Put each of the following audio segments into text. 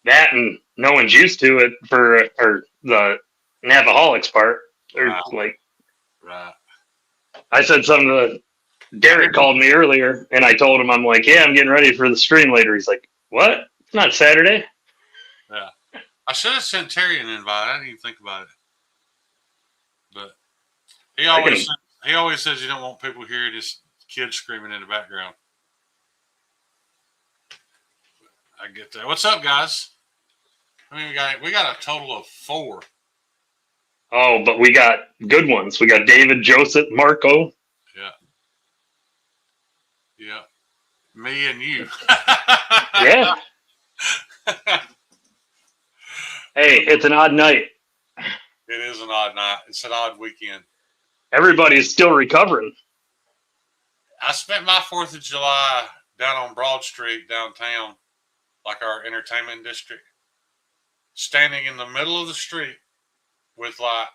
that and no one's used to it or the Knafaholics part. They're Right, like, right. I said something to I Derek didn't. called me earlier, and I told him, I'm like, yeah, I'm getting ready for the stream later. He's like, what? It's not Saturday. Yeah, I should have sent Terry an invite. I didn't even think about it, but he I always can. he always says you don't want people hearing his kids screaming in the background. I get that. What's up, guys? I mean, we got a total of 4. Oh, but we got good ones. We got David, Joseph, Marco. Yeah, yeah. Me and you. Yeah. Hey, it's an odd night. It is an odd night. It's an odd weekend. Everybody's still recovering. I spent my 4th of July down on Broad Street downtown, like our entertainment district, standing in the middle of the street with like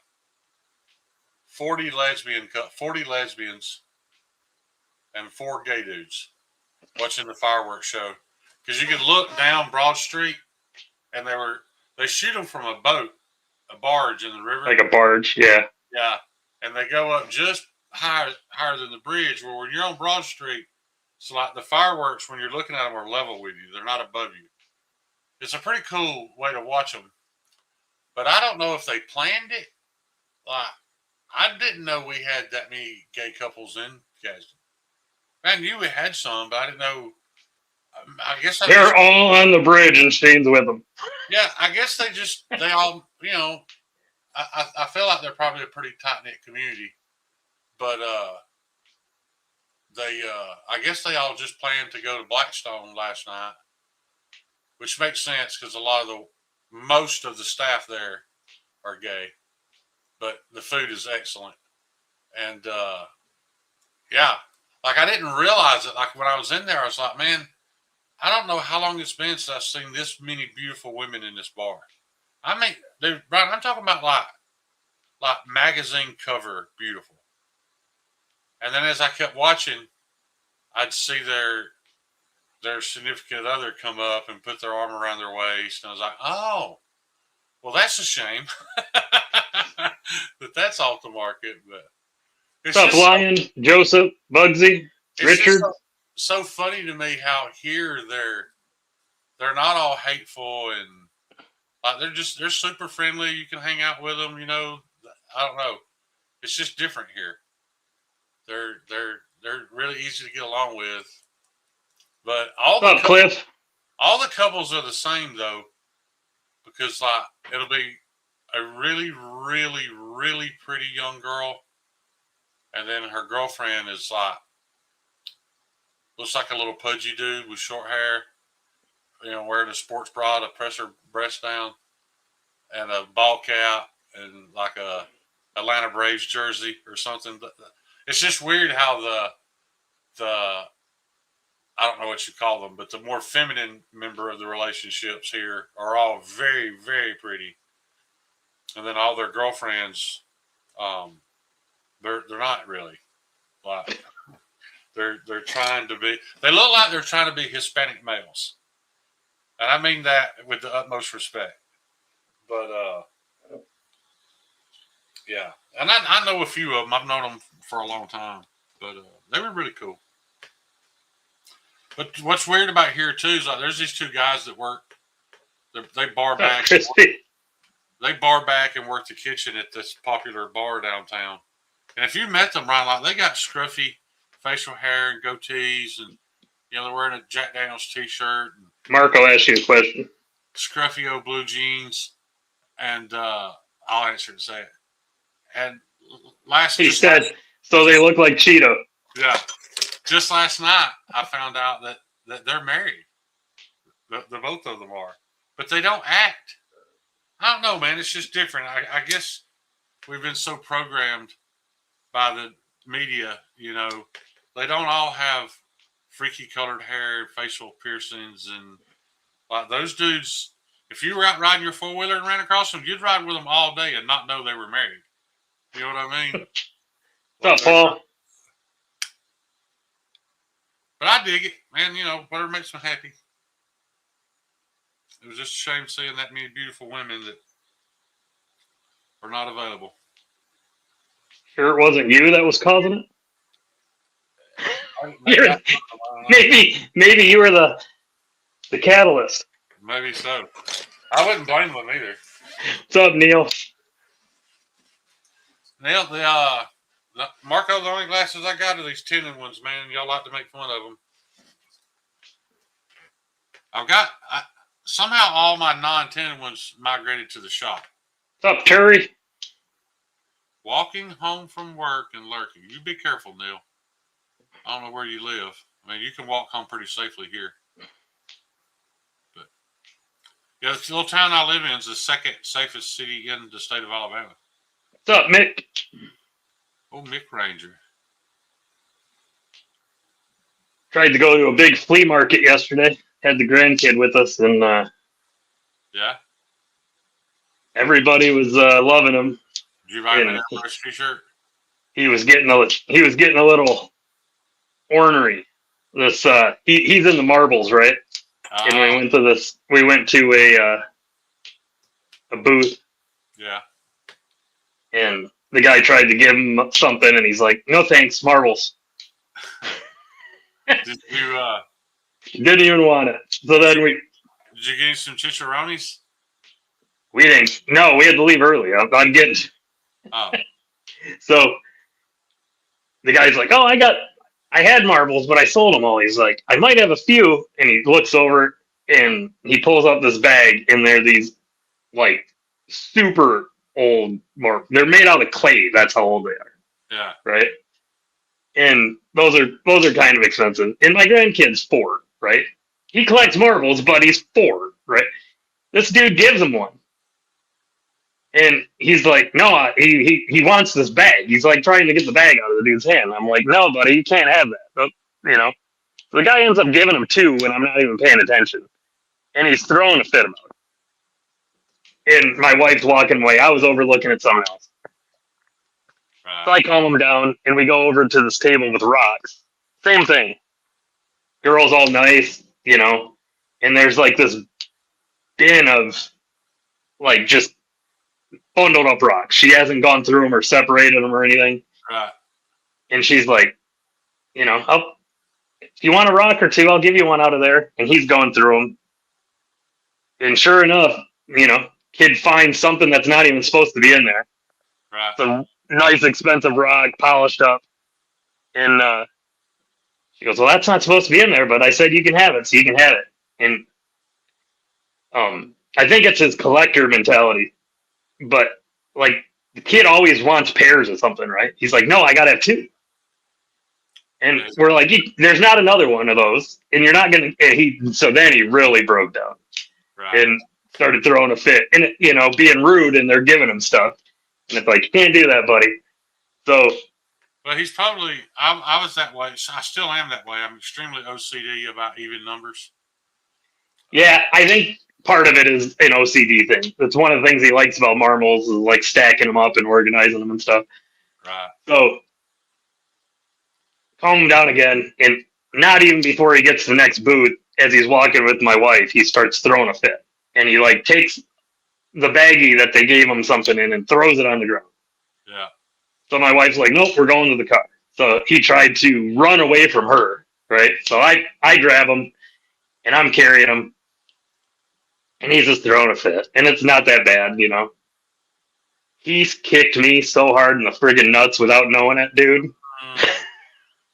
40 lesbians and 4 gay dudes watching the fireworks show. Because you could look down Broad Street and they shoot them from a boat, a barge in the river. Like a barge, yeah. Yeah, and they go up just higher than the bridge. Where when you're on Broad Street, it's like the fireworks when you're looking at them are level with you. They're not above you. It's a pretty cool way to watch them. But I don't know if they planned it. Like I didn't know we had that many gay couples in Gadsden. I knew we had some, but I didn't know. I guess They're all on the bridge and Shane's with them. Yeah, I guess they all I feel like they're probably a pretty tight knit community, but they I guess they all just planned to go to Blackstone last night, which makes sense because most of the staff there are gay, but the food is excellent, and yeah, like I didn't realize it. Like when I was in there, I was like, man, I don't know how long it's been since I've seen this many beautiful women in this bar. I mean, dude, Brian, I'm talking about like magazine cover beautiful. And then as I kept watching, I'd see their significant other come up and put their arm around their waist, and I was like, oh, well, that's a shame that that's off the market. But it's What's up, just Lion, Joseph, Bugsy, it's just Richard? so funny to me how here they're not all hateful and like they're super friendly. You can hang out with them. I don't know. It's just different here. They're really easy to get along with. But What's up, Cliff? all the couples are the same though, because like it'll be a really, really, really pretty young girl, and then her girlfriend is like looks like a little pudgy dude with short hair, wearing a sports bra to press her breast down, and a ball cap, and like a Atlanta Braves jersey or something. It's just weird how the I don't know what you call them, but the more feminine member of the relationships here are all very, very pretty, and then all their girlfriends, they're not really like they're trying to be. They look like they're trying to be Hispanic males, and I mean that with the utmost respect. But yeah, and I know a few of them. I've known them for a long time, but they were really cool. But what's weird about here too is like there's these 2 guys that work. They bar back. They bar back and work the kitchen at this popular bar downtown. And if you met them, Ryan, like they got scruffy facial hair and goatees, and they're wearing a Jack Daniels T-shirt and Marco asked you a question. scruffy old blue jeans. And I'll answer and say it. And He said, so they look like Cheeto. Yeah, just last night I found out that they're married. The both of them are, but they don't act. I don't know, man. It's just different. I guess we've been so programmed by the media. They don't all have freaky colored hair, facial piercings, and like those dudes. If you were out riding your 4-wheeler and ran across them, you'd ride with them all day and not know they were married. You know what I mean? What's up, Paul? But I dig it, man. Whatever makes me happy. It was just a shame seeing that many beautiful women that are not available. Sure, it wasn't you that was causing it. Maybe, You're, maybe you were the catalyst. maybe so. I wouldn't blame them either. What's up, Neil? Neil, Marco, the only glasses I got are these tinted ones, man. Y'all like to make fun of them. Somehow all my non-tinted ones migrated to the shop. What's up, Terry? Walking home from work and lurking. You be careful, Neil. I don't know where you live. I mean, you can walk home pretty safely here. But yeah, the little town I live in is the second safest city in the state of Alabama. What's up, Mick? Oh, Mick Ranger. Tried to go to a big flea market yesterday. Had the grandkid with us, and Yeah? everybody was loving him. Did you buy him an And Airbrush t-shirt? he was getting a little ornery. This he's in the marbles, right? And we went to a booth, Yeah. and the guy tried to give him something, and he's like, "No thanks, marbles." Did you Didn't even want it. So then did you get some chicharrones? we didn't. No, we had to leave early. I'm getting. Oh. So the guy's like, "Oh, I had marbles, but I sold them all." He's like, "I might have a few," and he looks over and he pulls out this bag, and they're these like super old marbles. They're made out of clay. That's how old they are, Yeah. right? And those are kind of expensive. And my grandkid's 4, right? He collects marbles, but he's 4, right? This dude gives him one. And he's like, "No, he wants this bag." He's like trying to get the bag out of the dude's hand. I'm like, "No, buddy, you can't have that." But, you know, so the guy ends up giving him 2, and I'm not even paying attention. And he's throwing a fit about it. And my wife's walking away. I was over looking at someone else. So I calm him down, and we go over to this table with rocks. Same thing. Girl's all nice, and there's like this bin of like just bundled up rocks. She hasn't gone through them or separated them or anything. Right. And she's like, if you want a rock or 2, I'll give you one out of there. And he's going through them. And sure enough, kid finds something that's not even supposed to be in there. Right. It's a nice, expensive rock, polished up. And she goes, "Well, that's not supposed to be in there, but I said you can have it, so you can have it." And I think it's his collector mentality. But, like, the kid always wants pairs of something, right? He's like, "No, I got to have 2." And we're like, "There's not another one of those, and you're not going to." So then he really broke down. Right. And started throwing a fit and, being rude, and they're giving him stuff. And it's like, "You can't do that, buddy." So. Well, he's probably, I was that way. I still am that way. I'm extremely OCD about even numbers. Yeah, I think part of it is an OCD thing. That's one of the things he likes about marbles is like stacking them up and organizing them and stuff. Right. So calm him down again, and not even before he gets to the next booth, as he's walking with my wife, he starts throwing a fit. And he like takes the baggie that they gave him something in and throws it on the ground. Yeah. So my wife's like, "Nope, we're going to the car." So he tried to run away from her, right? So I grab him, and I'm carrying him. And he's just throwing a fit. And it's not that bad, He's kicked me so hard in the friggin' nuts without knowing it, dude.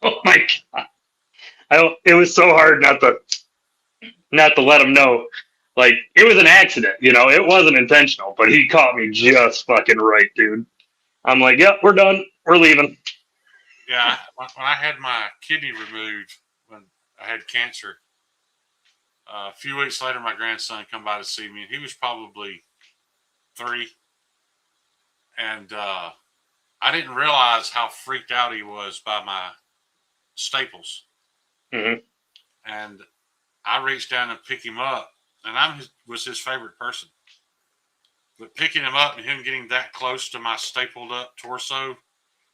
Oh my God. It was so hard not to let him know. Like, it was an accident, it wasn't intentional, but he caught me just fucking right, dude. I'm like, "Yep, we're done. We're leaving." Yeah. When I had my kidney removed, when I had cancer, a few weeks later, my grandson come by to see me, and he was probably 3. And I didn't realize how freaked out he was by my staples. Mm-hmm. And I reached down and picked him up, and was his favorite person. But picking him up and him getting that close to my stapled up torso,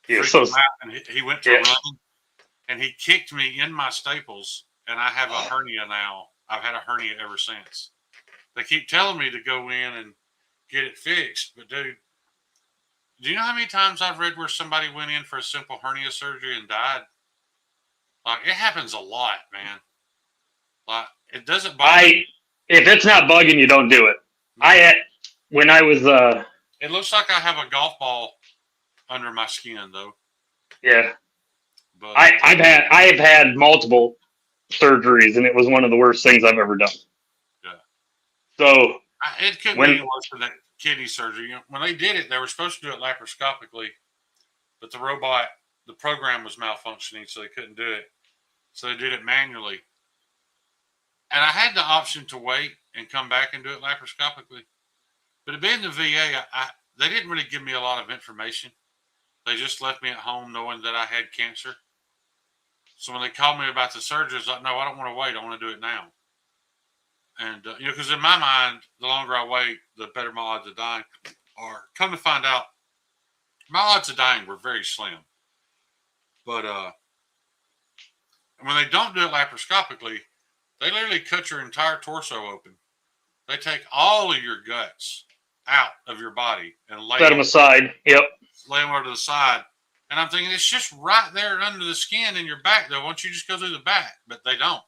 freaked him out, and he went to run, and he kicked me in my staples, and I have a hernia now. I've had a hernia ever since. they keep telling me to go in and get it fixed. But dude, do you know how many times I've read where somebody went in for a simple hernia surgery and died? Like, it happens a lot, man. Like, it doesn't bother me. If it's not bugging you, don't do it. When I was It looks like I have a golf ball under my skin, though. yeah, But I have had multiple surgeries, and it was one of the worst things I've ever done. yeah, So it couldn't be when any worse than that kidney surgery. You know, when they did it, they were supposed to do it laparoscopically, but the program was malfunctioning, so they couldn't do it. So they did it manually. And I had the option to wait and come back and do it laparoscopically. But it being the VA, they didn't really give me a lot of information. They just left me at home knowing that I had cancer. So when they called me about the surgery, I was like, no, I don't want to wait. I want to do it now. And, because in my mind, the longer I wait, the better my odds of dying are. Come to find out, my odds of dying were very slim. But when they don't do it laparoscopically, they literally cut your entire torso open. They take all of your guts out of your body and set them aside. Yep. lay them over to the side. And I'm thinking, it's just right there under the skin in your back, though. Why don't you just go through the back? But they don't.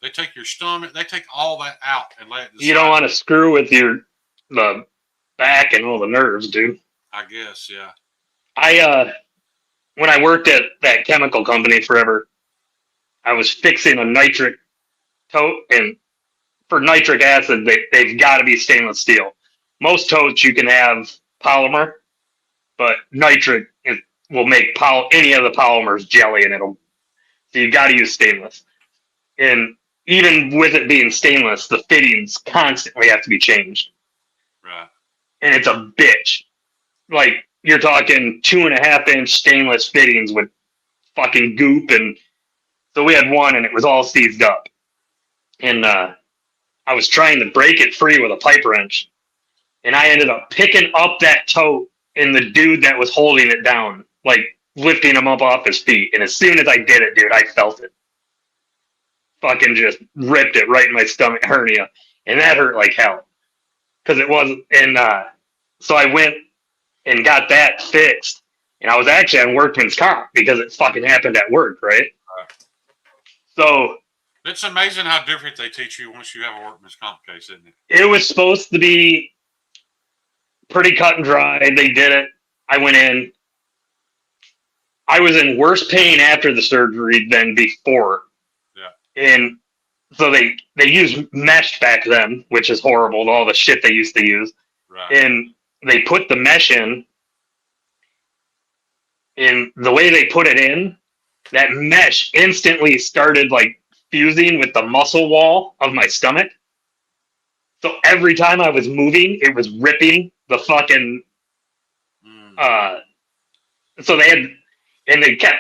They take your stomach. They take all that out and lay it to the You side. don't want to screw with the back and all the nerves, dude. I guess, yeah. When I worked at that chemical company forever, I was fixing a nitric tote, and for nitric acid, they've got to be stainless steel. Most totes you can have polymer, but nitric will make any of the polymers jelly, and so you got to use stainless. And even with it being stainless, the fittings constantly have to be changed. Right. And it's a bitch. Like, you're talking 2.5-inch stainless fittings with fucking goop, and so we had one, and it was all seized up. And I was trying to break it free with a pipe wrench, and I ended up picking up that tote and the dude that was holding it down, like lifting him up off his feet. And as soon as I did it, dude, I felt it. Fucking just ripped it right in my stomach hernia, and that hurt like hell because it wasn't. And so I went and got that fixed, and I was actually on workman's comp because it fucking happened at work, right? So it's amazing how different they teach you once you have a workman's comp case, isn't it? it was supposed to be pretty cut and dry. They did it. I went in. I was in worse pain after the surgery than before. Yeah. And so they used mesh back then, which is horrible, all the shit they used to use. Right. And they put the mesh in, and the way they put it in, that mesh instantly started like fusing with the muscle wall of my stomach. So every time I was moving, it was ripping the fucking so they kept,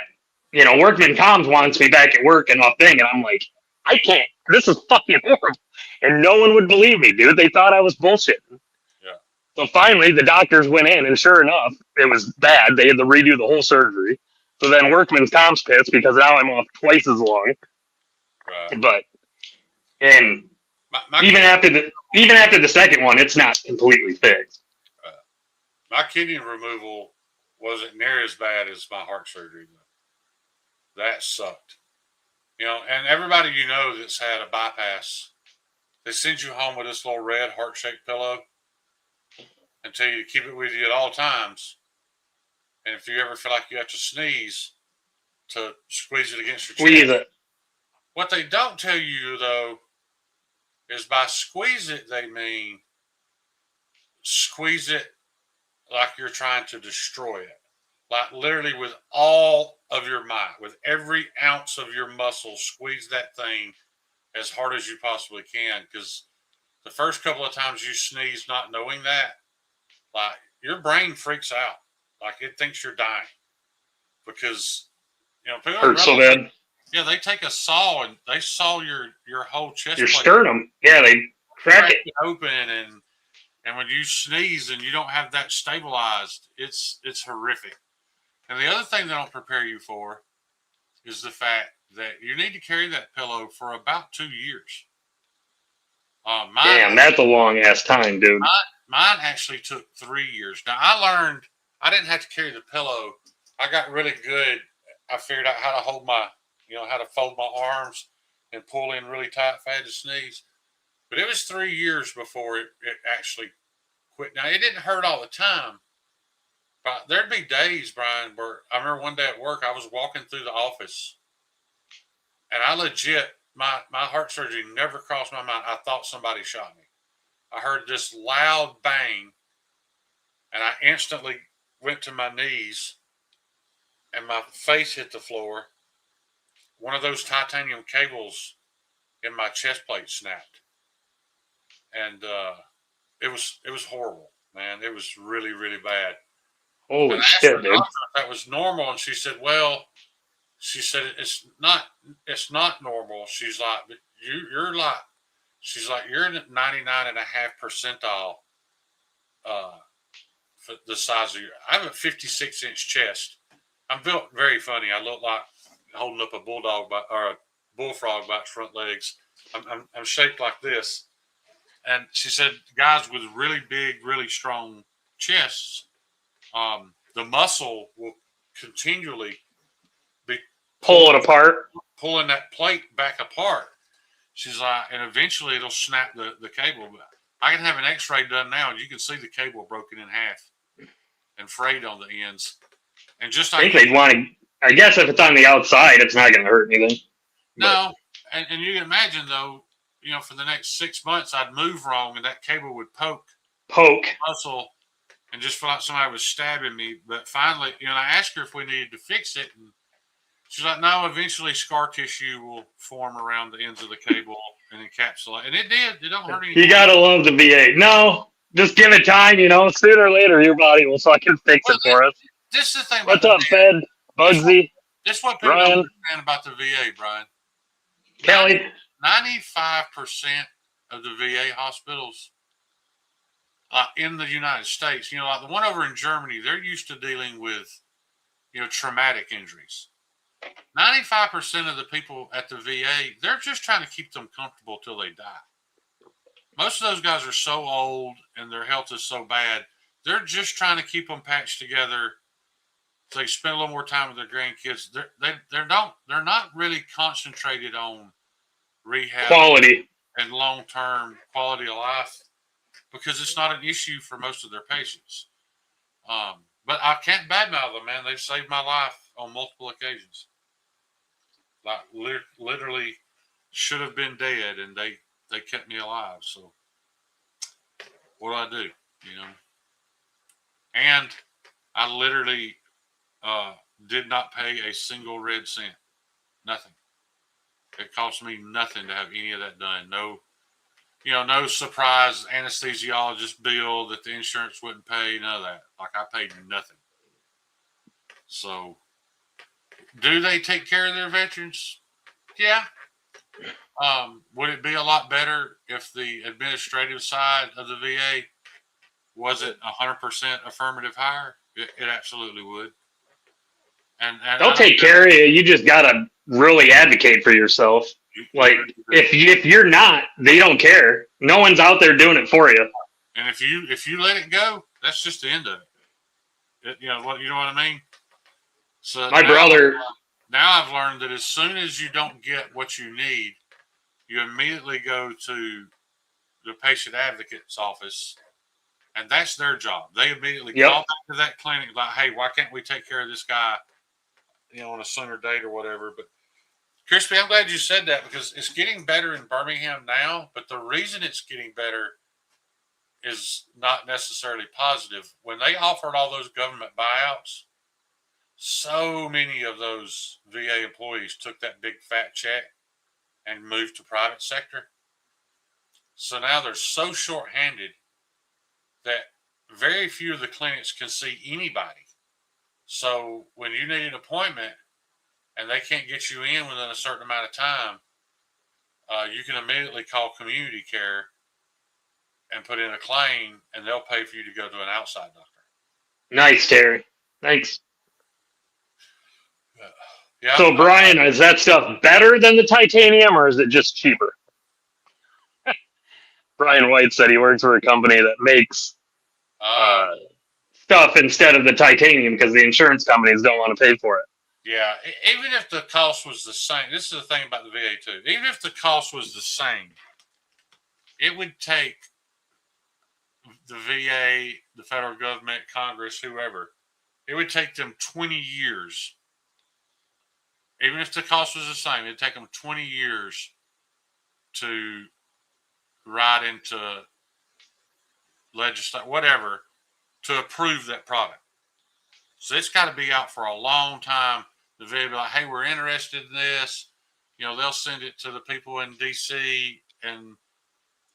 workman comms wants me back at work and all thing, and I'm like, I can't. This is fucking horrible. And no one would believe me, dude. They thought I was bullshitting. Yeah. So finally, the doctors went in, and sure enough, it was bad. They had to redo the whole surgery. So then workman's comp's pissed because now I'm off twice as long. Right. But even after the second one, it's not completely fixed. My kidney removal wasn't near as bad as my heart surgery. That sucked. And everybody that's had a bypass, they send you home with this little red heart-shaped pillow and tell you to keep it with you at all times. And if you ever feel like you have to sneeze, to squeeze it against your chest. Squeeze it. What they don't tell you, though, is by squeeze it, they mean squeeze it like you're trying to destroy it. Like literally with all of your might, with every ounce of your muscle, squeeze that thing as hard as you possibly can. Because the first couple of times you sneeze not knowing that, like your brain freaks out. Like it thinks you're dying. Because, people hurts so bad. Yeah, they take a saw and they saw your whole chest. Your sternum. Yeah, they crack it open, and when you sneeze and you don't have that stabilized, it's horrific. And the other thing they don't prepare you for is the fact that you need to carry that pillow for about 2 years. Damn, that's a long ass time, dude. Mine actually took 3 years. Now I learned I didn't have to carry the pillow. I got really good. I figured out how to hold how to fold my arms and pull in really tight if I had to sneeze. But it was 3 years before it actually quit. Now it didn't hurt all the time, but there'd be days, Brian, where I remember one day at work I was walking through the office and I legit my heart surgery never crossed my mind. I thought somebody shot me. I heard this loud bang, and I instantly went to my knees, and my face hit the floor. One of those titanium cables in my chest plate snapped, and it was horrible, man. It was really really bad. And Holy I asked her shit, dude. doctor if that was normal, and she said, "Well, she said it's not normal." She's like, "But you're like." She's like, you're in the 99.5 percentile for the size of your. I have a 56-inch chest. I'm built very funny. I look like holding up a bulldog or a bullfrog by its front legs. I'm shaped like this. And she said, guys with really big, really strong chests, the muscle will continually be Pull it apart. pulling that plate back apart. She's like, and eventually it'll snap the cable. But I can have an X-ray done now, and you can see the cable broken in half and frayed on the ends. And just I think they'd want to. I guess if it's on the outside, it's not going to hurt anything. No, and you can imagine though, for the next 6 months, I'd move wrong, and that cable would poke muscle, and just feel like somebody was stabbing me. But finally, I asked her if we needed to fix it, and she's like, no, eventually scar tissue will form around the ends of the cable and encapsulate. And it did. It don't hurt anything. You got to love the VA. No, just give it time, Sooner or later, your body will fucking fix it for us. This is the thing. What's up, Fed? Bugsy? This is what people don't understand about the VA, Brian. Kelly? 95% of the VA hospitals in the United States, like the one over in Germany, they're used to dealing with, traumatic injuries. 95% of the people at the VA, they're just trying to keep them comfortable till they die. Most of those guys are so old and their health is so bad, they're just trying to keep them patched together so they spend a little more time with their grandkids. They're not really concentrated on rehab quality and long-term quality of life because it's not an issue for most of their patients. But I can't badmouth them, man. They've saved my life on multiple occasions. Like literally should have been dead, and they kept me alive. So what do I do? And I literally did not pay a single red cent. Nothing. It cost me nothing to have any of that done. No, no surprise anesthesiologist bill that the insurance wouldn't pay. None of that. Like I paid nothing. So, do they take care of their veterans? Yeah. Would it be a lot better if the administrative side of the VA wasn't 100% affirmative hire? It absolutely would. And they'll take care of you. You just gotta really advocate for yourself. Like if you're not, they don't care. No one's out there doing it for you. And if you let it go, that's just the end of it. You know what I mean? So my brother. Now I've learned that as soon as you don't get what you need, you immediately go to the patient advocate's office, and that's their job. They immediately call back to that clinic like, "Hey, why can't we take care of this guy, on a sooner date or whatever?" But Crispy, I'm glad you said that because it's getting better in Birmingham now. But the reason it's getting better is not necessarily positive. When they offered all those government buyouts, so many of those VA employees took that big fat check and moved to private sector. So now they're so short-handed that very few of the clinics can see anybody. So when you need an appointment and they can't get you in within a certain amount of time, you can immediately call community care and put in a claim, and they'll pay for you to go to an outside doctor. Nice, Terry. Thanks. Yeah. So, Brian, is that stuff better than the titanium, or is it just cheaper? Brian White said he works for a company that makes Oh, stuff instead of the titanium because the insurance companies don't want to pay for it. yeah. Even if the cost was the same, this is the thing about the VA too. Even if the cost was the same, it would take the VA, the federal government, Congress, whoever, it would take them 20 years. Even if the cost was the same, it'd take them 20 years to write into legislate, whatever, to approve that product. So it's got to be out for a long time. The VA will be like, hey, we're interested in this. They'll send it to the people in DC, and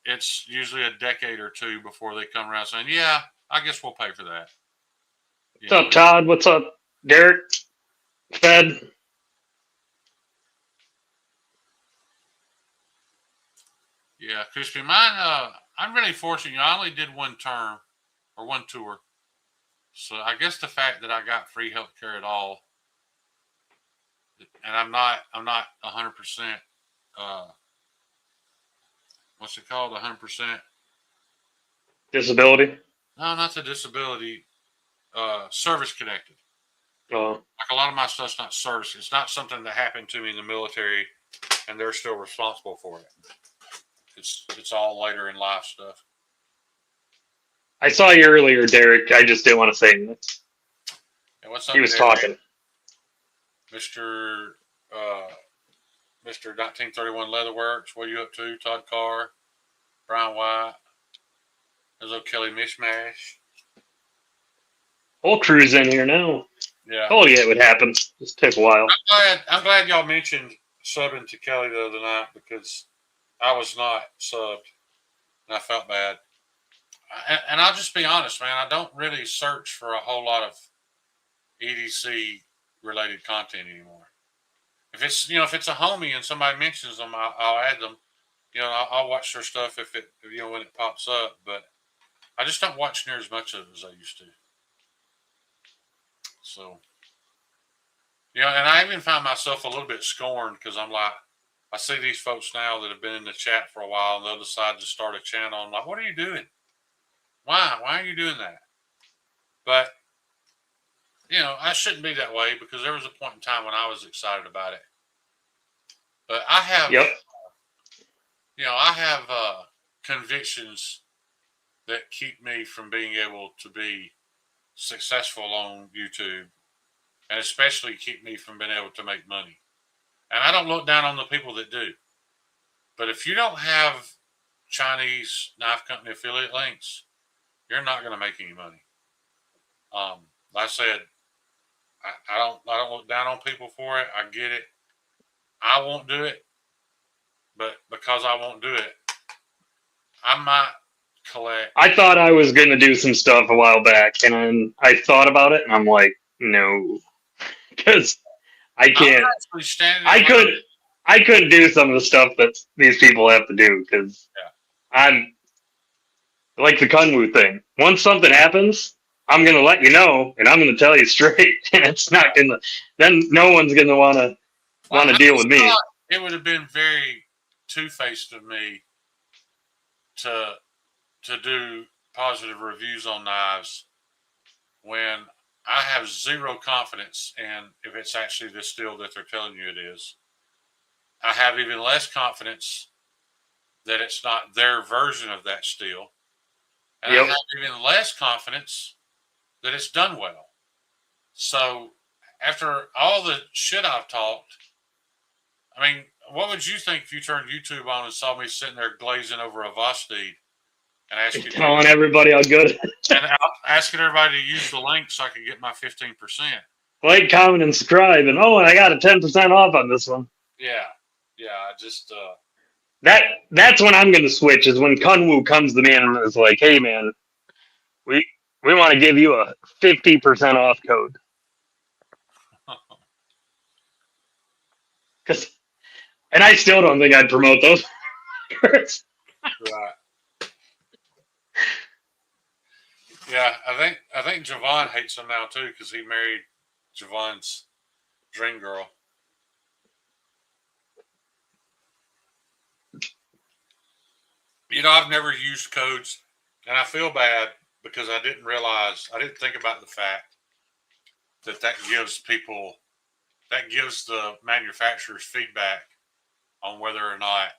it's usually a decade or two before they come around saying, yeah, I guess we'll pay for that. What's up, Todd? What's up, Derek? Fed? Yeah, Crispy. Mine, I'm really fortunate. I only did one term or one tour. So I guess the fact that I got free health care at all, and I'm not 100%, what's it called? 100%? Disability? No, not the disability, service connected. Oh. Like a lot of my stuff's not service. It's not something that happened to me in the military and they're still responsible for it. It's all later in life stuff. I saw you earlier, Derek. I just didn't want to say anything. And what's up, He was Derek? talking. Mr. 1931 Leatherworks, what are you up to? Todd Carr, Brian White, there's old Kelly Mishmash. Whole crew's in here now. Yeah. Told you it would happen. Just took a while. I'm glad y'all mentioned subbing to Kelly the other night because I was not subbed and I felt bad. And I'll just be honest, man, I don't really search for a whole lot of EDC related content anymore. If it's a homie and somebody mentions them, I'll add them. I'll watch their stuff if when it pops up. But I just don't watch near as much of it as I used to. So, and I even find myself a little bit scorned because I'm like, I see these folks now that have been in the chat for a while and they'll decide to start a channel. I'm like, what are you doing? Why are you doing that? But I shouldn't be that way because there was a point in time when I was excited about it. But I have, I have convictions that keep me from being able to be successful on YouTube, and especially keep me from being able to make money. And I don't look down on the people that do. But if you don't have Chinese knife company affiliate links, you're not going to make any money. Like I said, I don't look down on people for it. I get it. I won't do it, but because I won't do it, I might collect. I thought I was going to do some stuff a while back, and then I thought about it, and I'm like, no, because I can't. I couldn't do some of the stuff that these people have to do because I'm like the Kunwu thing. Once something happens, I'm going to let you know, and I'm going to tell you straight, and it's not going to. Then no one's going to want to deal with me. It would have been very two-faced of me to do positive reviews on knives when I have zero confidence in if it's actually the steel that they're telling you it is. I have even less confidence that it's not their version of that steel. And I have even less confidence that it's done well. So after all the shit I've talked, I mean, what would you think if you turned YouTube on and saw me sitting there glazing over a Vosteed and telling everybody how good and asking everybody to use the link so I could get my 15%? Like, comment, and subscribe, and I got a 10% off on this one. Yeah. I just that's when I'm gonna switch. Is when Kunwu comes to me and is like, "Hey, man, we want to give you a 50% off code." And I still don't think I'd promote those. Right. Yeah, I think Javon hates him now too because he married Javon's dream girl. I've never used codes, and I feel bad because I didn't think about the fact that gives the manufacturers feedback on whether or not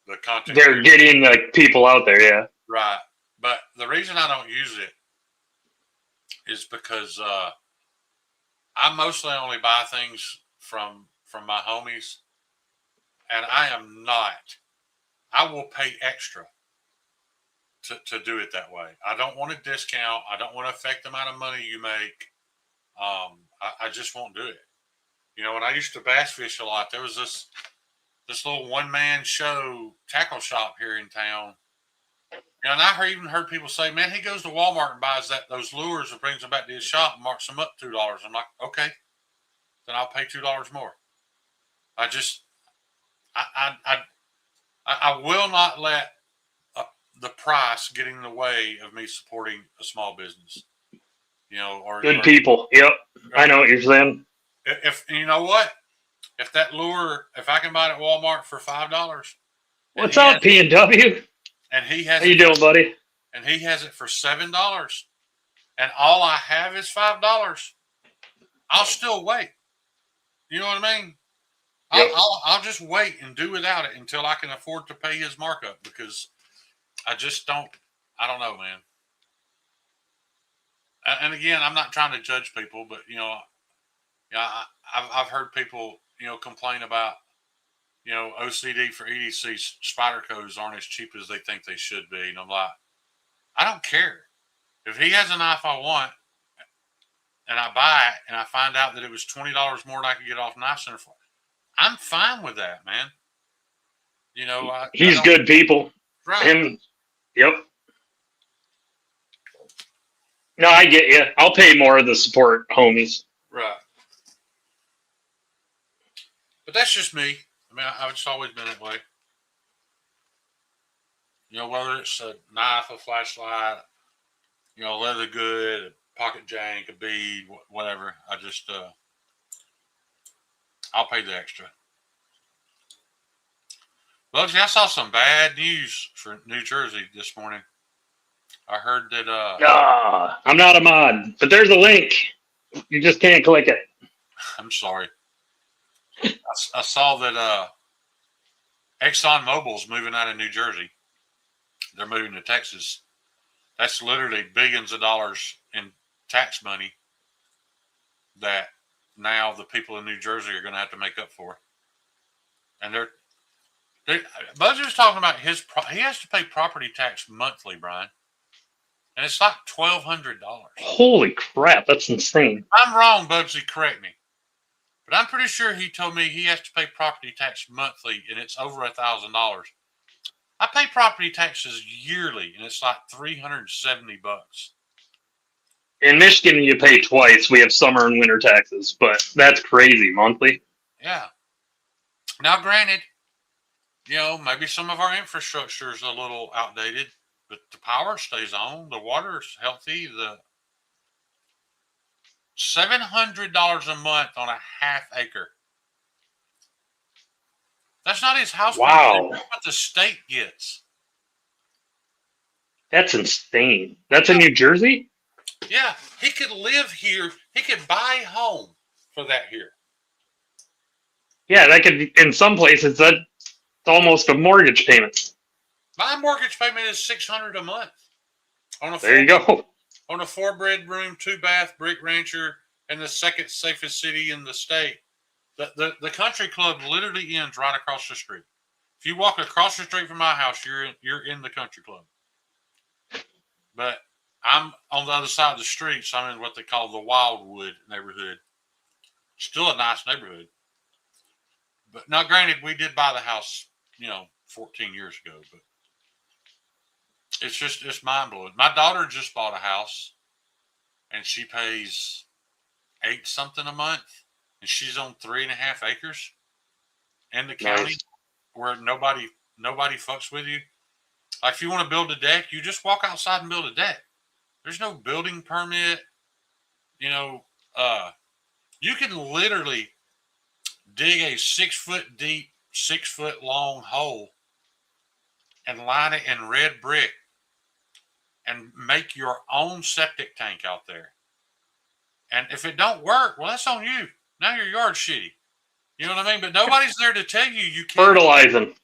the content They're creator. getting the people out there, yeah. Right. But the reason I don't use it is because I mostly only buy things from my homies, and I will pay extra to do it that way. I don't want a discount. I don't want to affect the amount of money you make. I just won't do it. When I used to bass fish a lot, there was this little one man show tackle shop here in town. And I even heard people say, "Man, he goes to Walmart and buys those lures and brings them back to his shop and marks them up $2." I'm like, okay, then I'll pay $2 more. I just I will not let the price get in the way of me supporting a small business. Good people. Yep. I know what you're saying. If you know what, if that lure, if I can buy it at Walmart for $5, What's up, P&W? and he has, how you doing, buddy? And he has it for $7, and all I have is $5. I'll still wait. You know what I mean? Yep. I'll just wait and do without it until I can afford to pay his markup, because I just don't. I don't know, man. And again, I'm not trying to judge people, but I've heard people complain about OCD for EDC spider codes aren't as cheap as they think they should be, and I'm like, I don't care if he has a knife I want, and I buy it, and I find out that it was $20 more than I could get off Knife Center for. I'm fine with that, man. He's good people. Right. And yep. No, I get you. I'll pay more to support homies. Right. But that's just me. I mean, I've just always been that way. Whether it's a knife, a flashlight, leather good, a pocket jank, a bead, whatever. I just, I'll pay the extra. Bugsy, I saw some bad news for New Jersey this morning. I heard that. I'm not a mod, but there's a link. You just can't click it. I'm sorry. I saw that ExxonMobil's moving out of New Jersey. They're moving to Texas. That's literally billions of dollars in tax money that now the people in New Jersey are going to have to make up for. And Buzz was talking about he has to pay property tax monthly, Brian. And it's like $1,200. Holy crap, that's insane. I'm wrong, Bugsy, correct me. But I'm pretty sure he told me he has to pay property tax monthly, and it's over $1,000. I pay property taxes yearly, and it's like $370. In Michigan, you pay twice. We have summer and winter taxes, but that's crazy monthly. Yeah. Now, granted, maybe some of our infrastructure is a little outdated, but the power stays on, the water's healthy, the $700 a month on a half acre. That's not his house. Wow. That's what the state gets. That's insane. That's in New Jersey? Yeah. He could live here. He could buy a home for that here. Yeah, that could, in some places, that's almost a mortgage payment. My mortgage payment is $600 a month. There you go. On a 4-bedroom, 2-bath brick rancher in the second safest city in the state. The country club literally ends right across the street. If you walk across the street from my house, you're in the country club. But I'm on the other side of the street, so I'm in what they call the Wildwood neighborhood. Still a nice neighborhood. But now, granted, we did buy the house, 14 years ago, but it's mind blowing. My daughter just bought a house, and she pays $8 something a month, and she's on 3.5 acres in the county where nobody fucks with you. Like, if you want to build a deck, you just walk outside and build a deck. There's no building permit. You can literally dig a 6 foot deep, 6 foot long hole and line it in red brick and make your own septic tank out there. And if it don't work, well, that's on you. Now your yard's shitty. You know what I mean? But nobody's there to tell you can't. Fertilizing.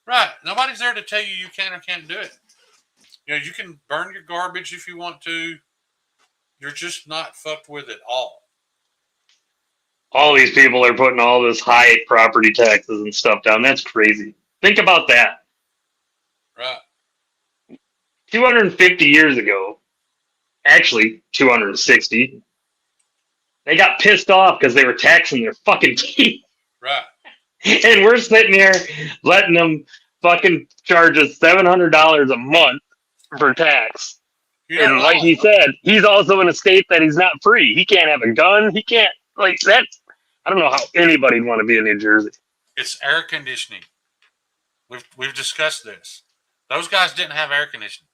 Right. Nobody's there to tell you can or can't do it. You know, you can burn your garbage if you want to. You're just not fucked with it all. All these people are putting all this high property taxes and stuff down. That's crazy. Think about that. Right. 250 years ago, actually 260, they got pissed off because they were taxing their fucking teeth. Right. And we're sitting here letting them fucking charge us $700 a month for tax. You know, and like he said, he's also in a state that he's not free. He can't have a gun. He can't, like, that. I don't know how anybody'd want to be in New Jersey. It's air conditioning. We've discussed this. Those guys didn't have air conditioning.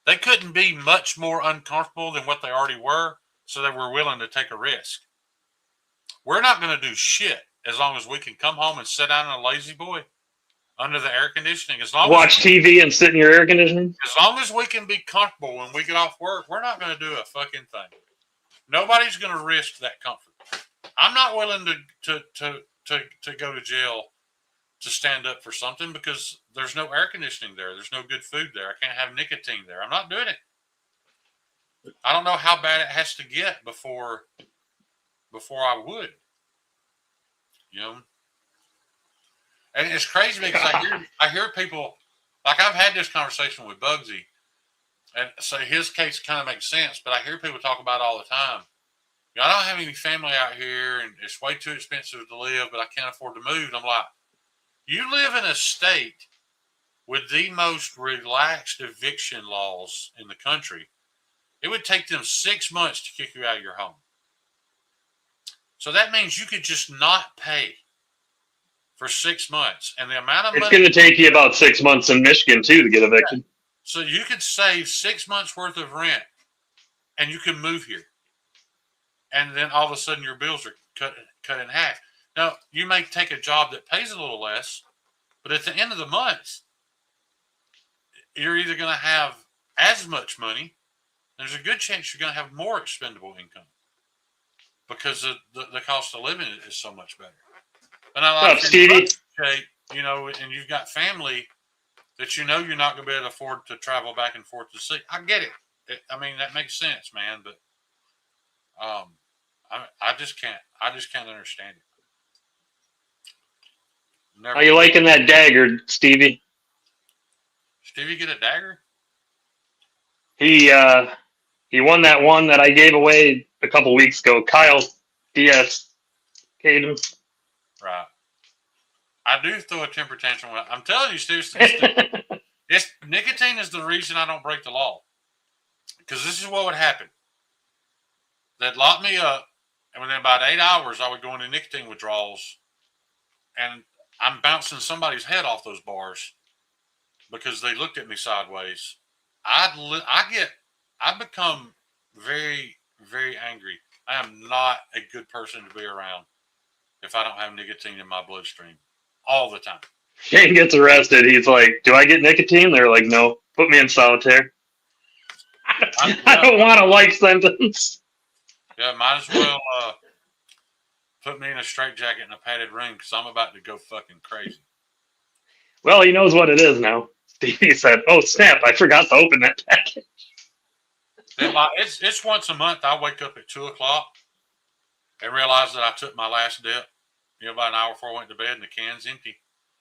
They couldn't be much more uncomfortable than what they already were, so they were willing to take a risk. We're not going to do shit as long as we can come home and sit down in a lazy boy under the air conditioning. Watch TV and sit in your air conditioning? As long as we can be comfortable when we get off work, we're not going to do a fucking thing. Nobody's going to risk that comfort. I'm not willing to go to jail to stand up for something because there's no air conditioning there. There's no good food there. I can't have nicotine there. I'm not doing it. I don't know how bad it has to get before I would. You know? And it's crazy because I hear people, like I've had this conversation with Bugsy, and so his case kind of makes sense, but I hear people talk about it all the time. You know, I don't have any family out here, and it's way too expensive to live, but I can't afford to move. And I'm like, you live in a state with the most relaxed eviction laws in the country. It would take them 6 months to kick you out of your home. So that means you could just not pay for 6 months. And the amount of money... It's going to take you about 6 months in Michigan, too, to get evicted. So you could save 6 months worth of rent, and you can move here. And then all of a sudden your bills are cut in half. Now, you may take a job that pays a little less, but at the end of the month, you're either going to have as much money, there's a good chance you're going to have more expendable income because the cost of living is so much better. And I like Stevie? You know, and you've got family that you know you're not going to be able to afford to travel back and forth to see. I get it. I mean, that makes sense, man, but I just can't understand it. Never. How you liking that dagger, Stevie? Stevie get a dagger? He won that one that I gave away a couple weeks ago. Kyle DS Caden. Right. I do throw a temper tantrum. I'm telling you, Steve, nicotine is the reason I don't break the law. Because this is what would happen. They'd lock me up, and within about 8 hours, I would go into nicotine withdrawals, and I'm bouncing somebody's head off those bars because they looked at me sideways. I become very, very angry. I am not a good person to be around if I don't have nicotine in my bloodstream all the time. Shane gets arrested. He's like, do I get nicotine? They're like, no, put me in solitaire. I don't want a life sentence. Yeah, might as well put me in a straitjacket in a padded ring because I'm about to go fucking crazy. Well, he knows what it is now. Stevie said, oh, snap, I forgot to open that package. It's once a month. I wake up at 2 o'clock and realize that I took my last dip, you know, about an hour before I went to bed and the can's empty.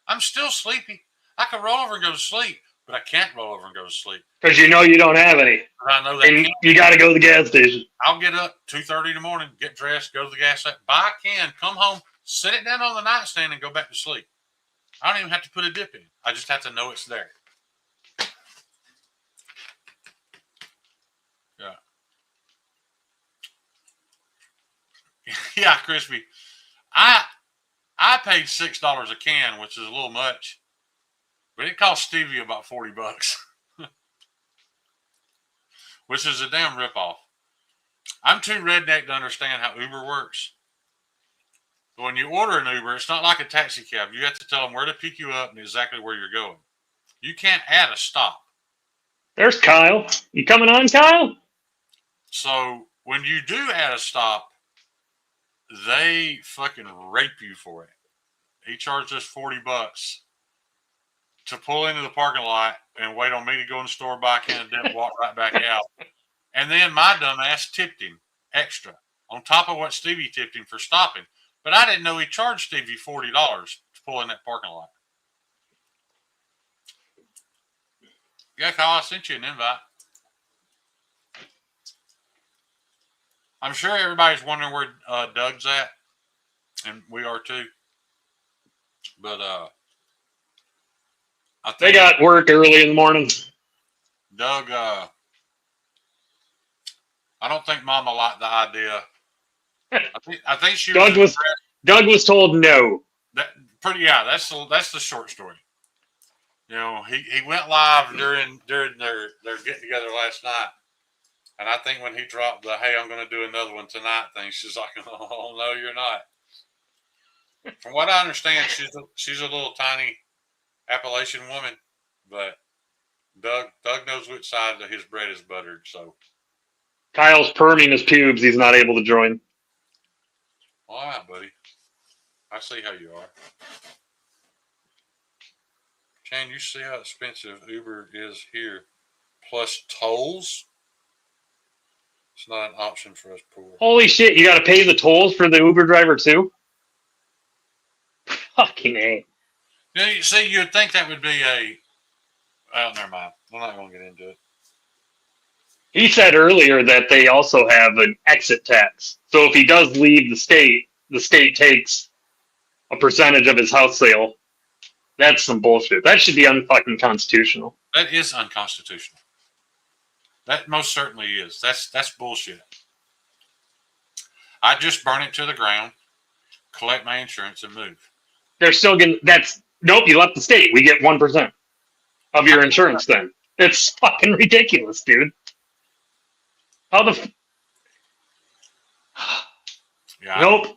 I'm still sleepy. I can roll over and go to sleep, but I can't roll over and go to sleep. Because you know you don't have any. I know that. And you got to go to the gas station. I'll get up 2:30 in the morning, get dressed, go to the gas station, buy a can, come home, sit it down on the nightstand, and go back to sleep. I don't even have to put a dip in. I just have to know it's there. Yeah. Yeah, Crispy. I paid $6 a can, which is a little much, but it cost Stevie about $40, which is a damn ripoff. I'm too redneck to understand how Uber works. When you order an Uber, it's not like a taxi cab. You have to tell them where to pick you up and exactly where you're going. You can't add a stop. There's Kyle. You coming on, Kyle? So when you do add a stop, they fucking rape you for it. He charged us $40 to pull into the parking lot and wait on me to go in the store, buy a can of dip, walk right back out. And then my dumb ass tipped him extra on top of what Stevie tipped him for stopping. But I didn't know he charged Stevie $40 to pull in that parking lot. Yeah, Kyle, I sent you an invite. I'm sure everybody's wondering where Doug's at, and we are too. But I think They got work early in the morning. Doug, I don't think Mama liked the idea. I think she Doug was told no. That's the short story. You know, he went live during their get together last night, and I think when he dropped the "Hey, I'm going to do another one tonight" thing, she's like, "Oh no, you're not." From what I understand, she's a little tiny Appalachian woman, but Doug knows which side of his bread is buttered. So Kyle's perming his pubes. He's not able to join. all right, buddy. I see how you are. Can you see how expensive Uber is here? Plus tolls? It's not an option for us poor. Holy shit, you got to pay the tolls for the Uber driver too? Fucking A. You see, you'd think that would be a... Oh, never mind. I'm not going to get into it. He said earlier that they also have an exit tax. So if he does leave the state takes a percentage of his house sale. That's some bullshit. That should be unfucking constitutional. That is unconstitutional. That most certainly is. That's bullshit. I just burn it to the ground, collect my insurance, and move. They're still getting... Nope, you left the state. We get 1% of your insurance then. It's fucking ridiculous, dude. How the... Yeah. Nope.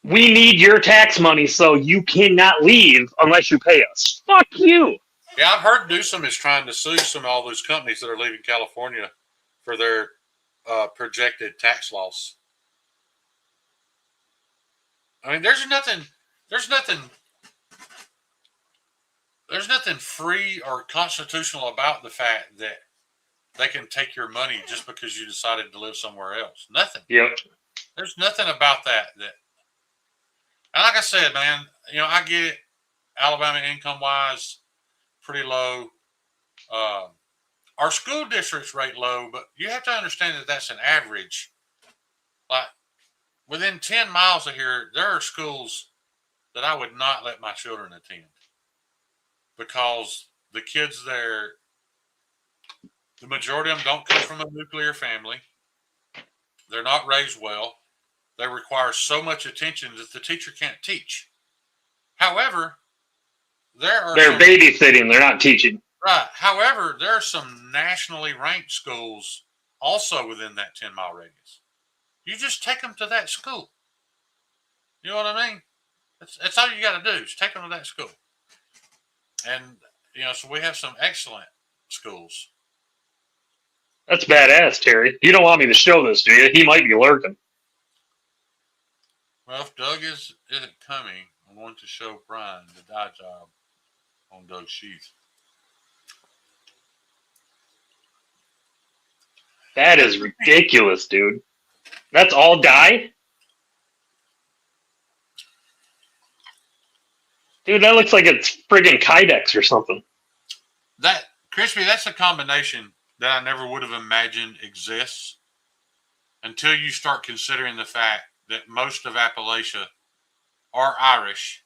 We need your tax money, so you cannot leave unless you pay us. Fuck you. Yeah, I've heard Newsom is trying to sue some of all those companies that are leaving California for their projected tax loss. I mean, there's nothing free or constitutional about the fact that they can take your money just because you decided to live somewhere else. Nothing. Yep. There's nothing about that. And like I said, man, you know, I get it. Alabama income-wise, pretty low. Our school districts rate low, but you have to understand that that's an average. Like, within 10 miles of here, there are schools that I would not let my children attend because the kids there, the majority of them don't come from a nuclear family. They're not raised well. They require so much attention that the teacher can't teach. However, they're babysitting. They're not teaching. Right. However, there are some nationally ranked schools also within that 10-mile radius. You just take them to that school. You know what I mean? That's all you got to do is take them to that school. And, you know, so we have some excellent schools. That's badass, Terry. You don't want me to show this, do you? He might be lurking. Well, if Doug isn't coming, I want to show Brian the dye job on Doug's sheath. That is ridiculous, dude. That's all dye? Dude, that looks like it's friggin' Kydex or something. That, Crispy, that's a combination that I never would have imagined exists until you start considering the fact that most of Appalachia are Irish.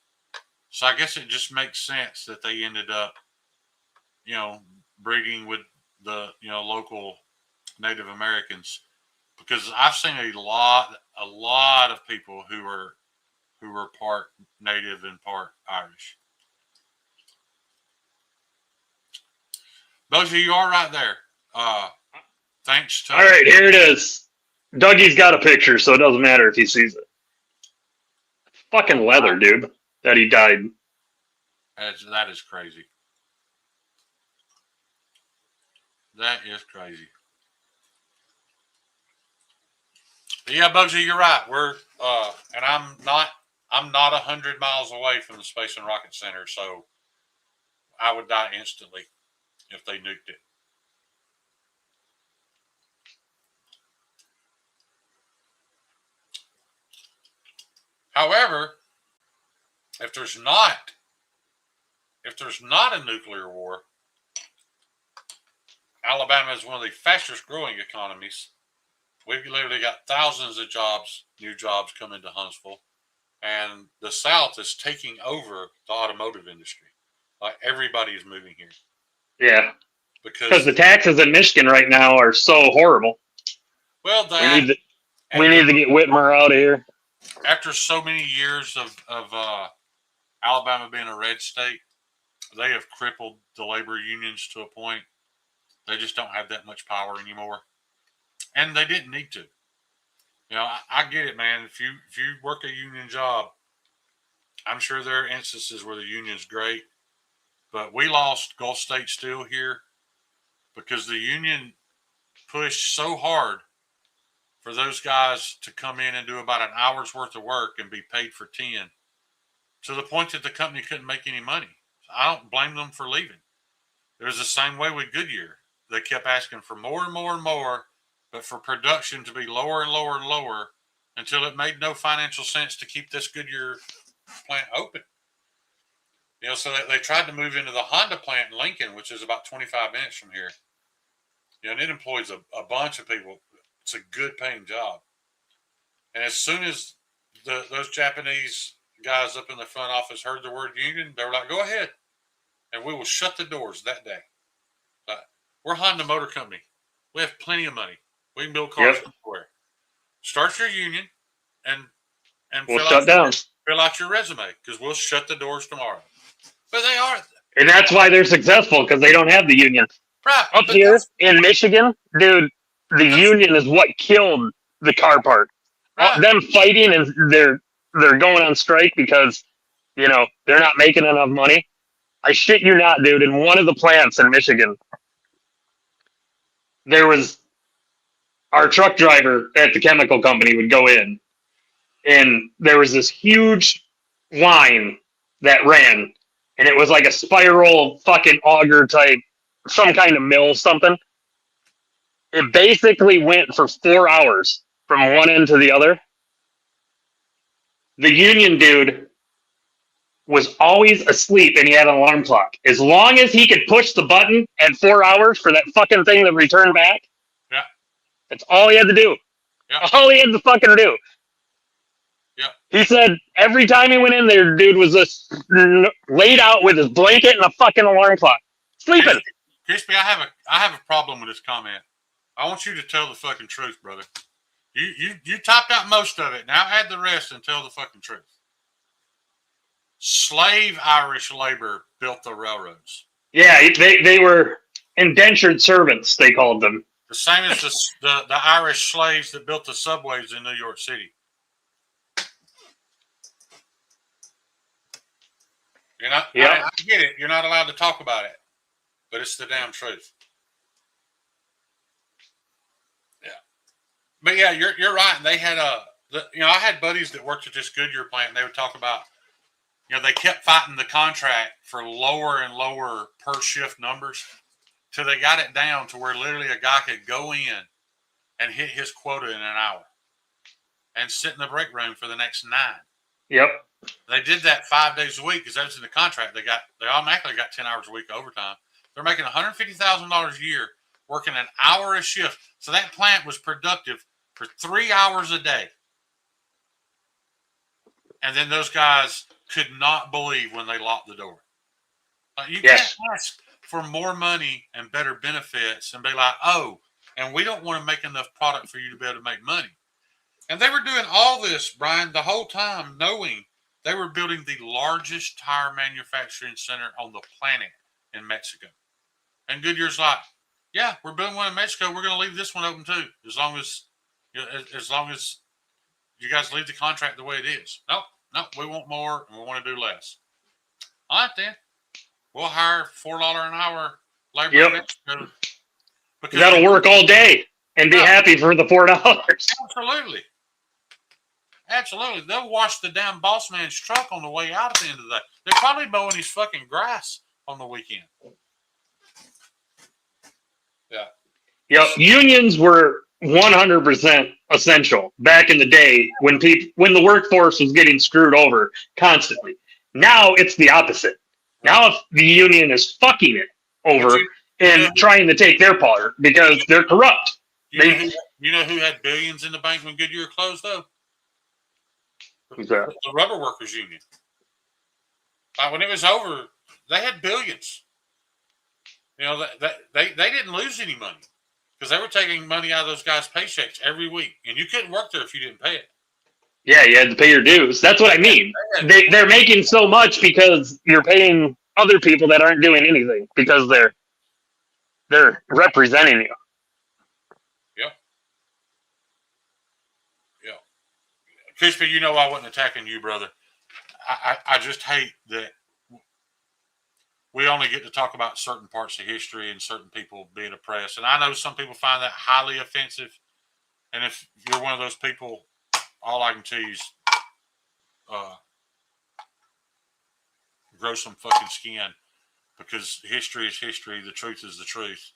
So I guess it just makes sense that they ended up, you know, breeding with the, you know, local Native Americans, because I've seen a lot of people who were part Native and part Irish. Both of you are right there. Thanks to... All right, here it is. Dougie's got a picture, so it doesn't matter if he sees it. Fucking leather, dude, that he died. That is crazy. That is crazy. But yeah, Bugsy, you're right. We're and I'm not 100 miles away from the Space and Rocket Center, so I would die instantly if they nuked it. However, if there's not a nuclear war, Alabama is one of the fastest growing economies. We've literally got thousands of jobs, new jobs coming to Huntsville, and the South is taking over the automotive industry. Like everybody is moving here. Yeah. Because Because the taxes in Michigan right now are so horrible. well, We that need to get Whitmer out of here. after so many years of Alabama being a red state, they have crippled the labor unions to a point. They just don't have that much power anymore, and they didn't need to. You know, I get it, man. If you work a union job, I'm sure there are instances where the union's great, but we lost Gulf State Steel here because the union pushed so hard for those guys to come in and do about an hour's worth of work and be paid for 10, to the point that the company couldn't make any money. I don't blame them for leaving. It was the same way with Goodyear. They kept asking for more and more and more, but for production to be lower and lower and lower until it made no financial sense to keep this Goodyear plant open. You know, so they tried to move into the Honda plant in Lincoln, which is about 25 minutes from here. You know, and it employs a bunch of people. It's a good paying job. And as soon as those Japanese guys up in the front office heard the word union, they were like, go ahead. And we will shut the doors that day. We're Honda Motor Company. We have plenty of money. We can build cars everywhere. Start your union and we'll shut down. Fill out your resume because we'll shut the doors tomorrow. But they are. And that's why they're successful, because they don't have the union. Right. Up here in Michigan, dude, the union is what killed the car part. Right. Them fighting and they're going on strike because, you know, they're not making enough money. I shit you not, dude, in one of the plants in Michigan, there was our truck driver at the chemical company would go in, and there was this huge line that ran, and it was like a spiral fucking auger type, some kind of mill, something. It basically went for 4 hours from one end to the other. The union dude was always asleep, and he had an alarm clock. As long as he could push the button at 4 hours for that fucking thing to return back, yeah, that's all he had to do. Yeah. All he had to fucking do. Yeah. He said every time he went in there, dude was just laid out with his blanket and a fucking alarm clock, sleeping. Crispy, I have a problem with this comment. I want you to tell the fucking truth, brother. You topped out most of it. Now add the rest and tell the fucking truth. Slave Irish labor built the railroads. Yeah, they were indentured servants, they called them. The same as the Irish slaves that built the subways in New York City. You're not, I get it. You're not allowed to talk about it, but it's the damn truth. Yeah, but yeah, you're right. And they had I had buddies that worked at this Goodyear plant, and they would talk about, they kept fighting the contract for lower and lower per shift numbers till they got it down to where literally a guy could go in and hit his quota in an hour and sit in the break room for the next 9. Yep. They did that 5 days a week because that was in the contract. They automatically got 10 hours a week overtime. They're making $150,000 a year, working an hour a shift. So that plant was productive for 3 hours a day. And then those guys could not believe when they locked the door. You can't ask for more money and better benefits and be like, oh, and we don't want to make enough product for you to be able to make money. And they were doing all this, Brian, the whole time knowing they were building the largest tire manufacturing center on the planet in Mexico. And Goodyear's like, yeah, we're building one in Mexico. We're going to leave this one open too, as long as you guys leave the contract the way it is. Nope, we want more and we want to do less. All right, then. We'll hire $4 an hour labor in Mexico. Because That'll work all day and be happy for the $4. Absolutely. Absolutely. They'll wash the damn boss man's truck on the way out at the end of the day. They're probably mowing his fucking grass on the weekend. Yeah. Yep. Unions were 100% essential back in the day when the workforce was getting screwed over constantly. Now it's the opposite. Now if the union is fucking it over and trying to take their part because they're corrupt. You know who had billions in the bank when Goodyear closed, though? Who's that? The Rubber Workers Union. When it was over, they had billions. You know, they didn't lose any money because they were taking money out of those guys' paychecks every week, and you couldn't work there if you didn't pay it. Yeah, you had to pay your dues. That's what I mean. They're making so much because you're paying other people that aren't doing anything because they're representing you. Yep. Yep. Crispy, you know I wasn't attacking you, brother. I just hate that we only get to talk about certain parts of history and certain people being oppressed. And I know some people find that highly offensive. And if you're one of those people, all I can tell you is grow some fucking skin, because history is history. The truth is the truth.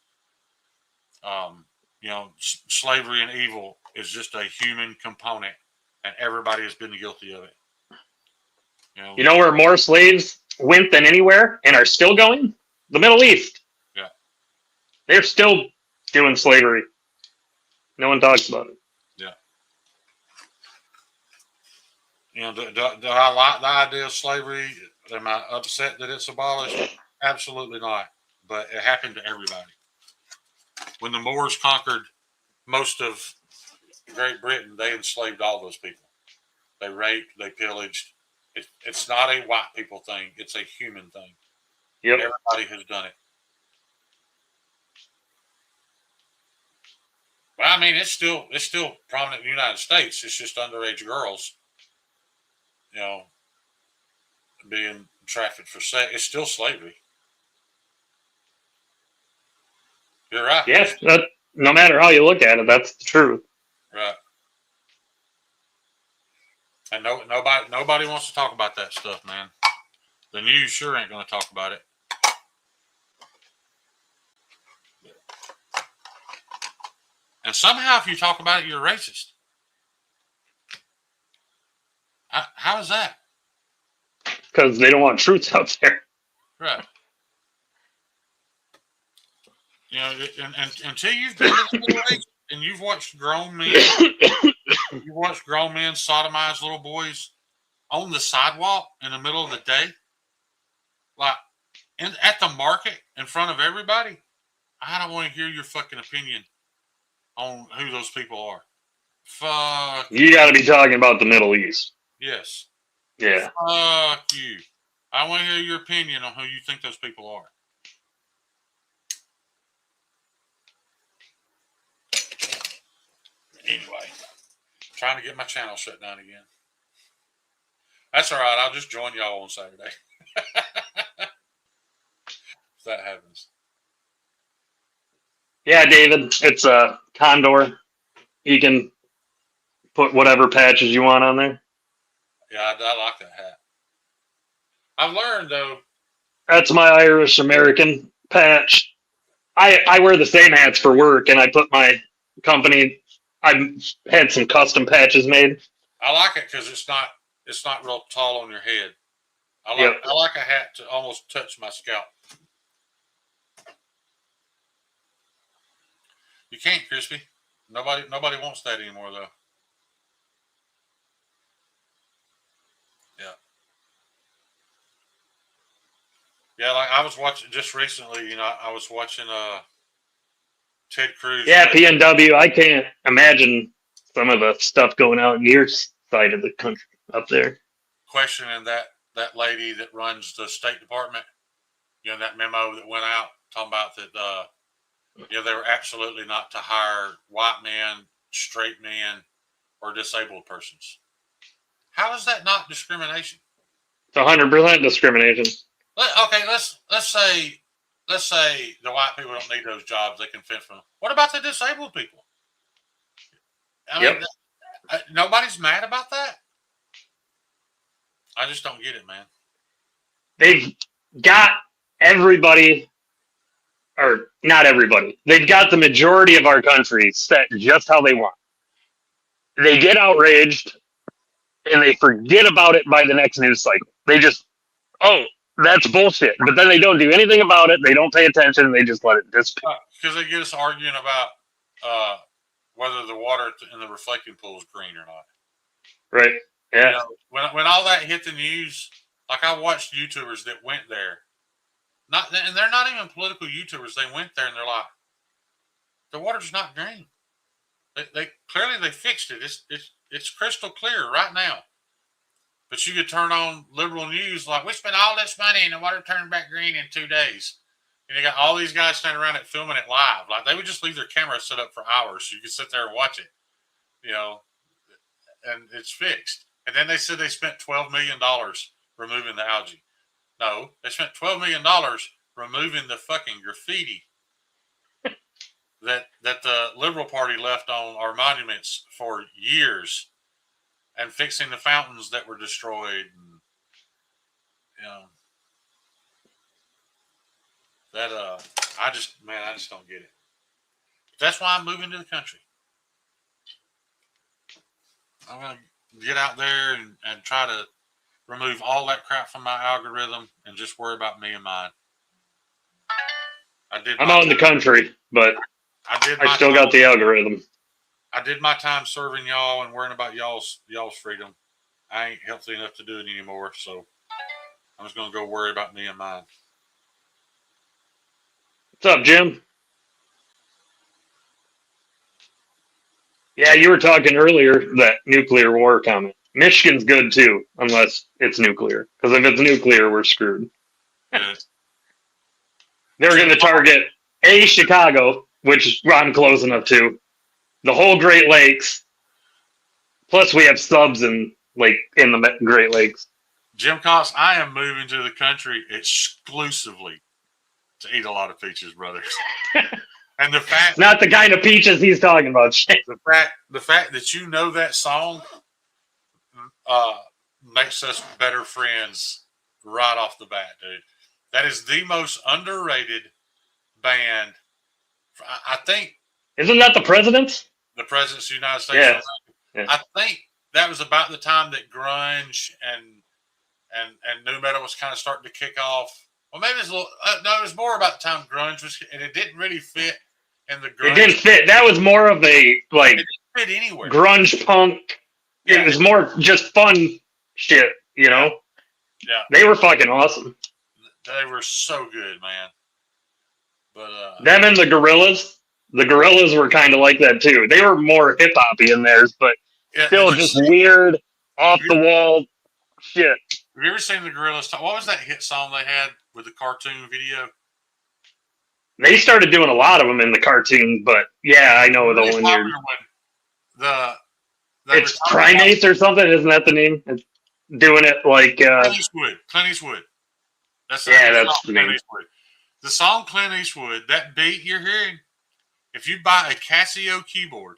You know, slavery and evil is just a human component, and everybody has been guilty of it. You know where more slaves went than anywhere and are still going? The Middle East. Yeah. They're still doing slavery. No one talks about it. Yeah. You know, do I like the idea of slavery? Am I upset that it's abolished? Absolutely not. But it happened to everybody. When the Moors conquered most of Great Britain, they enslaved all those people. They raped, they pillaged. It's not a white people thing. It's a human thing. Yep. Everybody has done it. But I mean, it's still prominent in the United States. It's just underage girls, you know, being trafficked for sex. It's still slavery. You're right. Yes, no matter how you look at it, that's the truth. Right. And nobody wants to talk about that stuff, man. The news sure ain't going to talk about it. And somehow, if you talk about it, you're racist. How is that? Because they don't want truth out there. Right. You know, until you've been to the Middle East and you've watched grown men sodomize little boys on the sidewalk in the middle of the day, like at the market in front of everybody, I don't want to hear your fucking opinion on who those people are. Fuck. You got to be talking about the Middle East. Yes. Yeah. Fuck you. I want to hear your opinion on who you think those people are. Anyway, trying to get my channel shut down again. That's all right. I'll just join y'all on Saturday. If that happens. Yeah, David, it's a Condor. You can put whatever patches you want on there. Yeah, I like that hat. I've learned, though. That's my Irish American patch. I wear the same hats for work, and I put my company. I've had some custom patches made. I like it because it's not real tall on your head. I like a hat to almost touch my scalp. You can't, Crispy. Nobody wants that anymore, though. Yeah. Yeah, like I was watching just recently, you know, I was watching Ted Cruz. Yeah, PNW. I can't imagine some of the stuff going out in your side of the country up there. Questioning that lady that runs the State Department, you know, that memo that went out talking about that, you know, they were absolutely not to hire white men, straight men, or disabled persons. How is that not discrimination? It's 100% discrimination. Okay, let's say let's say the white people don't need those jobs; they can fend for them. What about the disabled people? I mean, nobody's mad about that. I just don't get it, man. They've got everybody, or not everybody. They've got the majority of our country set just how they want. They get outraged and they forget about it by the next news cycle. They just, oh, that's bullshit. But then they don't do anything about it. They don't pay attention. They just let it disappear. Because they get us arguing about whether the water in the reflecting pool is green or not. Right. Yeah. You know, when all that hit the news, like I watched YouTubers that went there, and they're not even political YouTubers. They went there and they're like, the water's not green. They clearly they fixed it. It's crystal clear right now. But you could turn on liberal news like, we spent all this money and the water turned back green in 2 days. And you got all these guys standing around it filming it live. Like they would just leave their camera set up for hours so you could sit there and watch it. You know, and it's fixed. And then they said they spent $12 million removing the algae. No, they spent $12 million removing the fucking graffiti that the Liberal Party left on our monuments for years, and fixing the fountains that were destroyed. And, you know, that I just don't get it. That's why I'm moving to the country. I'm gonna get out there and try to remove all that crap from my algorithm and just worry about me and mine. I'm out in the country, but I still got the algorithm. I did my time serving y'all and worrying about y'all's freedom. I ain't healthy enough to do it anymore, so I'm just gonna go worry about me and mine. What's up, Jim? Yeah, you were talking earlier that nuclear war comment. Michigan's good too, unless it's nuclear. Because if it's nuclear, we're screwed. Yeah. They're going to target Chicago, which I'm close enough to, the whole Great Lakes. Plus, we have subs in the Great Lakes. Jim Cox, I am moving to the country exclusively to eat a lot of peaches, brothers. And the fact, not the kind of peaches he's talking about. The fact that you know that song makes us better friends right off the bat, dude. That is the most underrated band. I think. Isn't that the Presidents? The Presidents of the United States. Yeah. I think that was about the time that grunge and nu metal was kind of starting to kick off. Well, maybe it's a little. No, it was more about the time grunge was, and it didn't really fit in the grunge. It didn't fit. That was more of a it didn't fit anywhere. Grunge punk. Yeah. It was more just fun shit, you know. Yeah, they were fucking awesome. They were so good, man. But them and the Gorillas. The Gorillas were kind of like that too. They were more hip hoppy in theirs, but still just weird, off the wall shit. Have you ever seen the Gorillas? What was that hit song they had with the cartoon video? They started doing a lot of them in the cartoon, but yeah, I know the one you're. It's Primates or something, isn't that the name? It's doing it like. Clint Eastwood. That's the name. Eastwood. The song Clint Eastwood, that beat you're hearing, if you buy a Casio keyboard,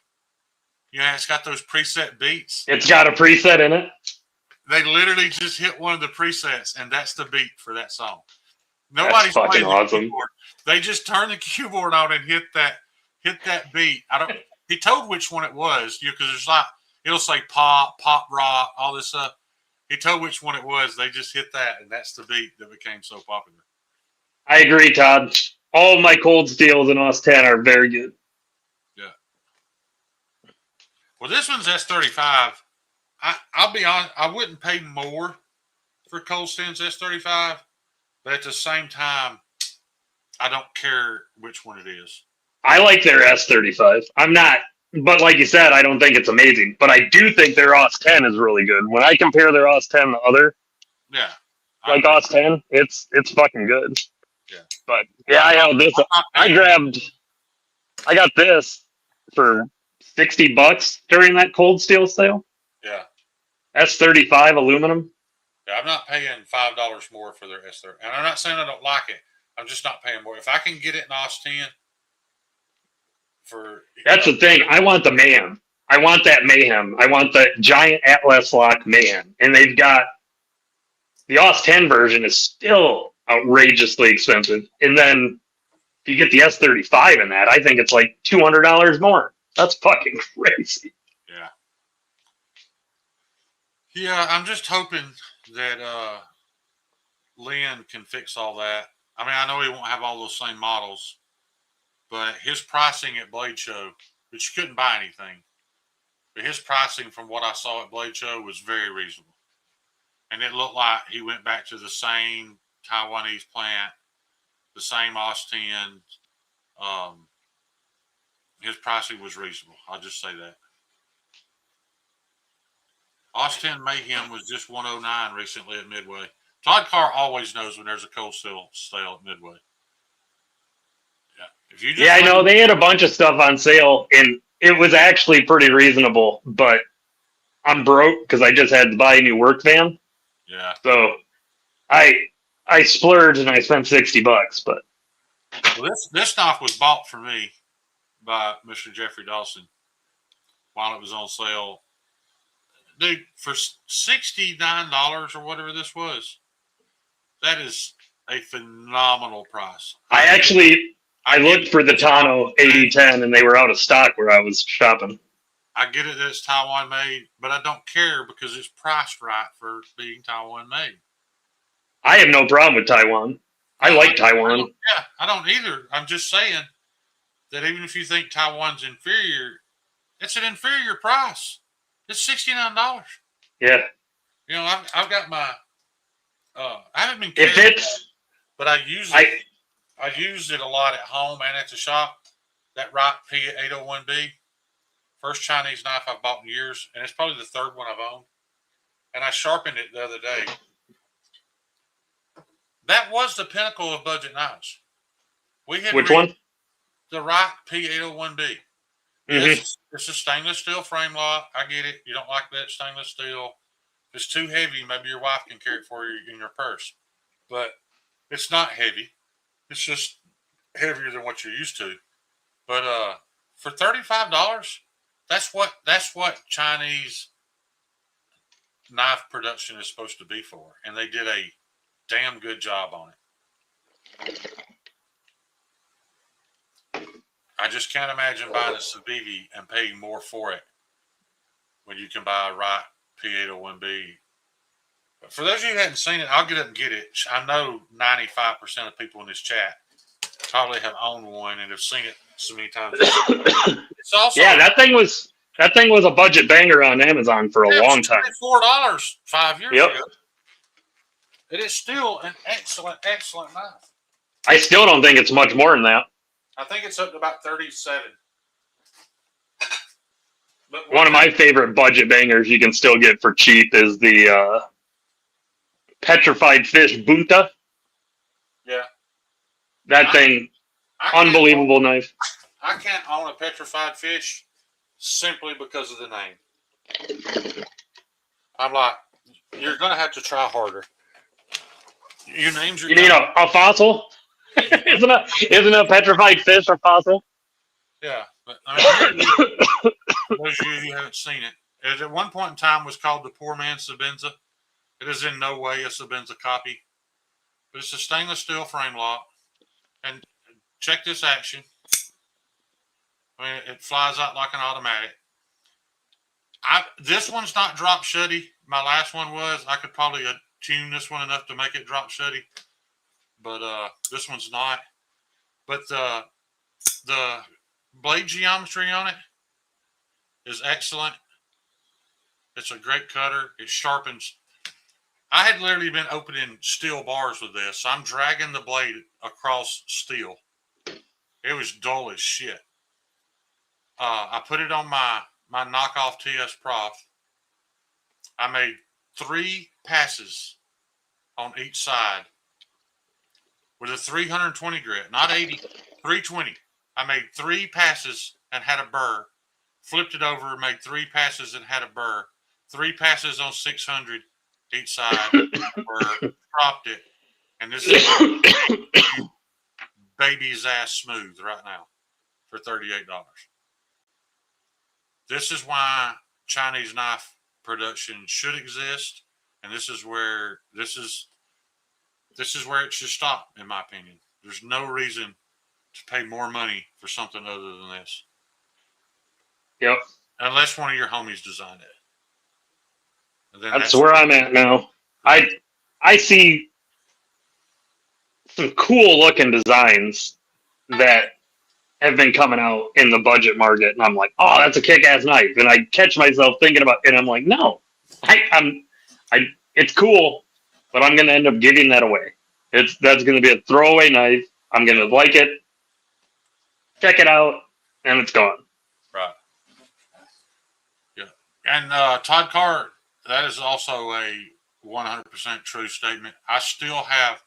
you know, it's got those preset beats. It's got a preset in it. They literally just hit one of the presets, and that's the beat for that song. Nobody's fucking playing awesome. the keyboard. They just turn the keyboard on and hit that beat. He told which one it was, because there's like it'll say pop rock, all this stuff. He told which one it was. They just hit that, and that's the beat that became so popular. I agree, Todd. All of my Cold Steels in OS 10 are very good. Yeah. Well, this one's S35. I'll be honest, I wouldn't pay more for Cold Steel's S35, but at the same time, I don't care which one it is. I like their S35. I'm not, but like you said, I don't think it's amazing. But I do think their OS 10 is really good. When I compare their OS 10 to other, like OS 10, it's fucking good. Yeah. But yeah, I have this. I got this for $60 during that Cold Steel sale. Yeah. S35 aluminum. Yeah, I'm not paying $5 more for their S30. And I'm not saying I don't like it. I'm just not paying more. If I can get it in Austin for That's the thing. I want the mayhem. I want that mayhem. I want the giant Atlas lock mayhem. And they've got the OS 10 version is still outrageously expensive. And then if you get the S35 in that, I think it's like $200 more. That's fucking crazy. yeah. Yeah, I'm just hoping that Lynn can fix all that. I mean, I know he won't have all those same models, but his pricing at Blade Show, which you couldn't buy anything, but his pricing from what I saw at Blade Show was very reasonable. And it looked like he went back to the same Taiwanese plant, the same Austin. His pricing was reasonable. I'll just say that. Austin Mayhem was just 109 recently at Midway. Todd Carr always knows when there's a cold sale at Midway. Yeah, if you just I know they had a bunch of stuff on sale, and it was actually pretty reasonable. But I'm broke because I just had to buy a new work van. Yeah. So I splurged and I spent $60. But well, this knife was bought for me by Mr. Jeffrey Dawson while it was on sale. Dude, for $69 or whatever this was, that is a phenomenal price. I looked for the Tano 8010 and they were out of stock where I was shopping. I get it that it's Taiwan made, but I don't care because it's priced right for being Taiwan made. I have no problem with Taiwan. I like Taiwan. I don't either. I'm just saying that even if you think Taiwan's inferior, it's an inferior price. It's $69. Yeah. You know, I've got my. I haven't been. If it's, but I use it. I use it a lot at home and at the shop. That Wright P801B, first Chinese knife I've bought in years, and it's probably the third one I've owned. And I sharpened it the other day. That was the pinnacle of budget knives. Which one? The Wright P801B. Mm-hmm. It's a stainless steel frame lock. I get it. You don't like that stainless steel. If it's too heavy, maybe your wife can carry it for you in your purse. But it's not heavy. It's just heavier than what you're used to. But for $35, that's what Chinese knife production is supposed to be for. And they did a damn good job on it. I just can't imagine buying a Civivi and paying more for it when you can buy a Wright P801B. But for those of you who haven't seen it, I'll get up and get it. I know 95% of people in this chat probably have owned one and have seen it so many times. It's also that thing was a budget banger on Amazon for a long time. $4 5 years Yep. ago. It is still an excellent knife. I still don't think it's much more than that. I think it's up to about 37. But one of my favorite budget bangers you can still get for cheap is the petrified fish bunta. Yeah. That thing, unbelievable knife. I can't own a petrified fish simply because of the name. I'm like, you're going to have to try harder. Your names are. You need a fossil? Isn't a petrified fish a fossil? Yeah, but I mean, those of you who haven't seen it, it at one point in time was called the Poor Man's Sabenza. It is in no way a Sabenza copy, but it's a stainless steel frame lock. And check this action. I mean, it flies out like an automatic. This one's not drop shutty. My last one was. I could probably tune this one enough to make it drop shutty, but this one's not. But the blade geometry on it is excellent. It's a great cutter. It sharpens. I had literally been opening steel bars with this. So I'm dragging the blade across steel. It was dull as shit. I put it on my knockoff TS Prof. I made 3 passes on each side with a 320 grit, not 80, 320. I made 3 passes and had a burr. Flipped it over, made 3 passes and had a burr. 3 passes on 600 each side, burr, dropped it. And this is baby's ass smooth right now for $38. This is why Chinese knife production should exist, and this is where it should stop, in my opinion. There's no reason to pay more money for something other than this. Yep. Unless one of your homies designed it. And then That's where I'm at now. I see some cool looking designs that have been coming out in the budget market, and I'm like, oh, that's a kick-ass knife. And I catch myself thinking about it, and I'm like, no, it's cool, but I'm going to end up giving that away. That's going to be a throwaway knife. I'm going to like it, check it out, and it's gone. Right. Yeah. And Todd Carr, that is also a 100% true statement. I still have,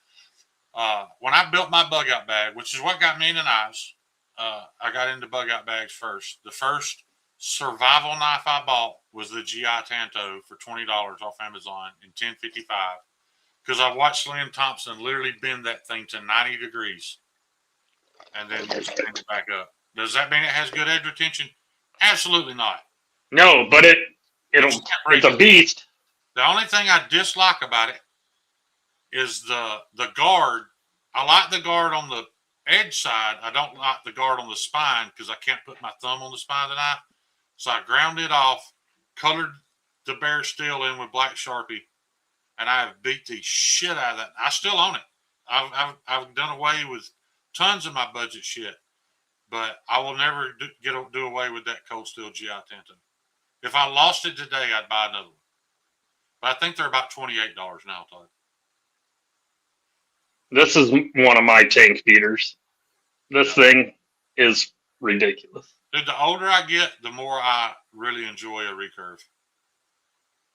when I built my bug out bag, which is what got me into knives, I got into bug out bags first. The first survival knife I bought was the GI Tanto for $20 off Amazon in 1055, because I watched Lynn Thompson literally bend that thing to 90 degrees and then stand it back up. Does that mean it has good edge retention? Absolutely not. No, but it's a beast. The only thing I dislike about it is the guard. I like the guard on the edge side. I don't like the guard on the spine because I can't put my thumb on the spine of the knife. So I ground it off, colored the bare steel in with black Sharpie, and I have beat the shit out of that. I still own it. I've done away with tons of my budget shit, but I will never do away with that cold steel GI Tanto. If I lost it today, I'd buy another one. But I think they're about $28 now, Todd. This is one of my tank beaters. This thing is ridiculous. Dude, the older I get, the more I really enjoy a recurve.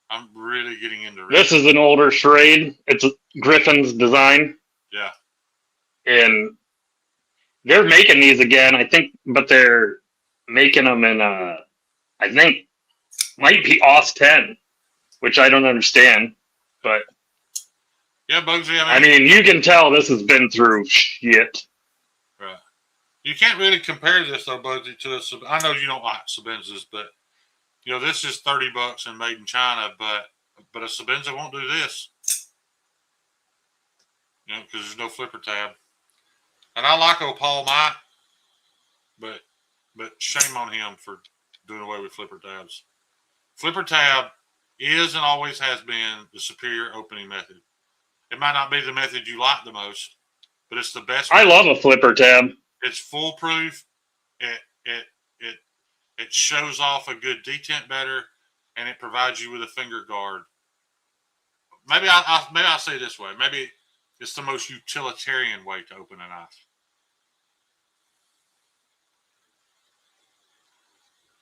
I'm really getting into recurve. This is an older Schrade. It's Griffin's design. Yeah. And they're making these again, I think, but they're making them in, I think, might be OS 10, which I don't understand. But yeah, Bugsy. I mean, you can tell this has been through shit. Right. You can't really compare this though, Bugsy, to a. I know you don't like Sabenzas, but you know this is $30 and made in China. But a Sabenza won't do this. You know, because there's no flipper tab. And I like old Paul Mike, but shame on him for doing away with flipper tabs. Flipper tab is and always has been the superior opening method. It might not be the method you like the most, but it's the best. I love a flipper tab. It's foolproof. It shows off a good detent better, and it provides you with a finger guard. Maybe I'll say it this way. Maybe it's the most utilitarian way to open a knife.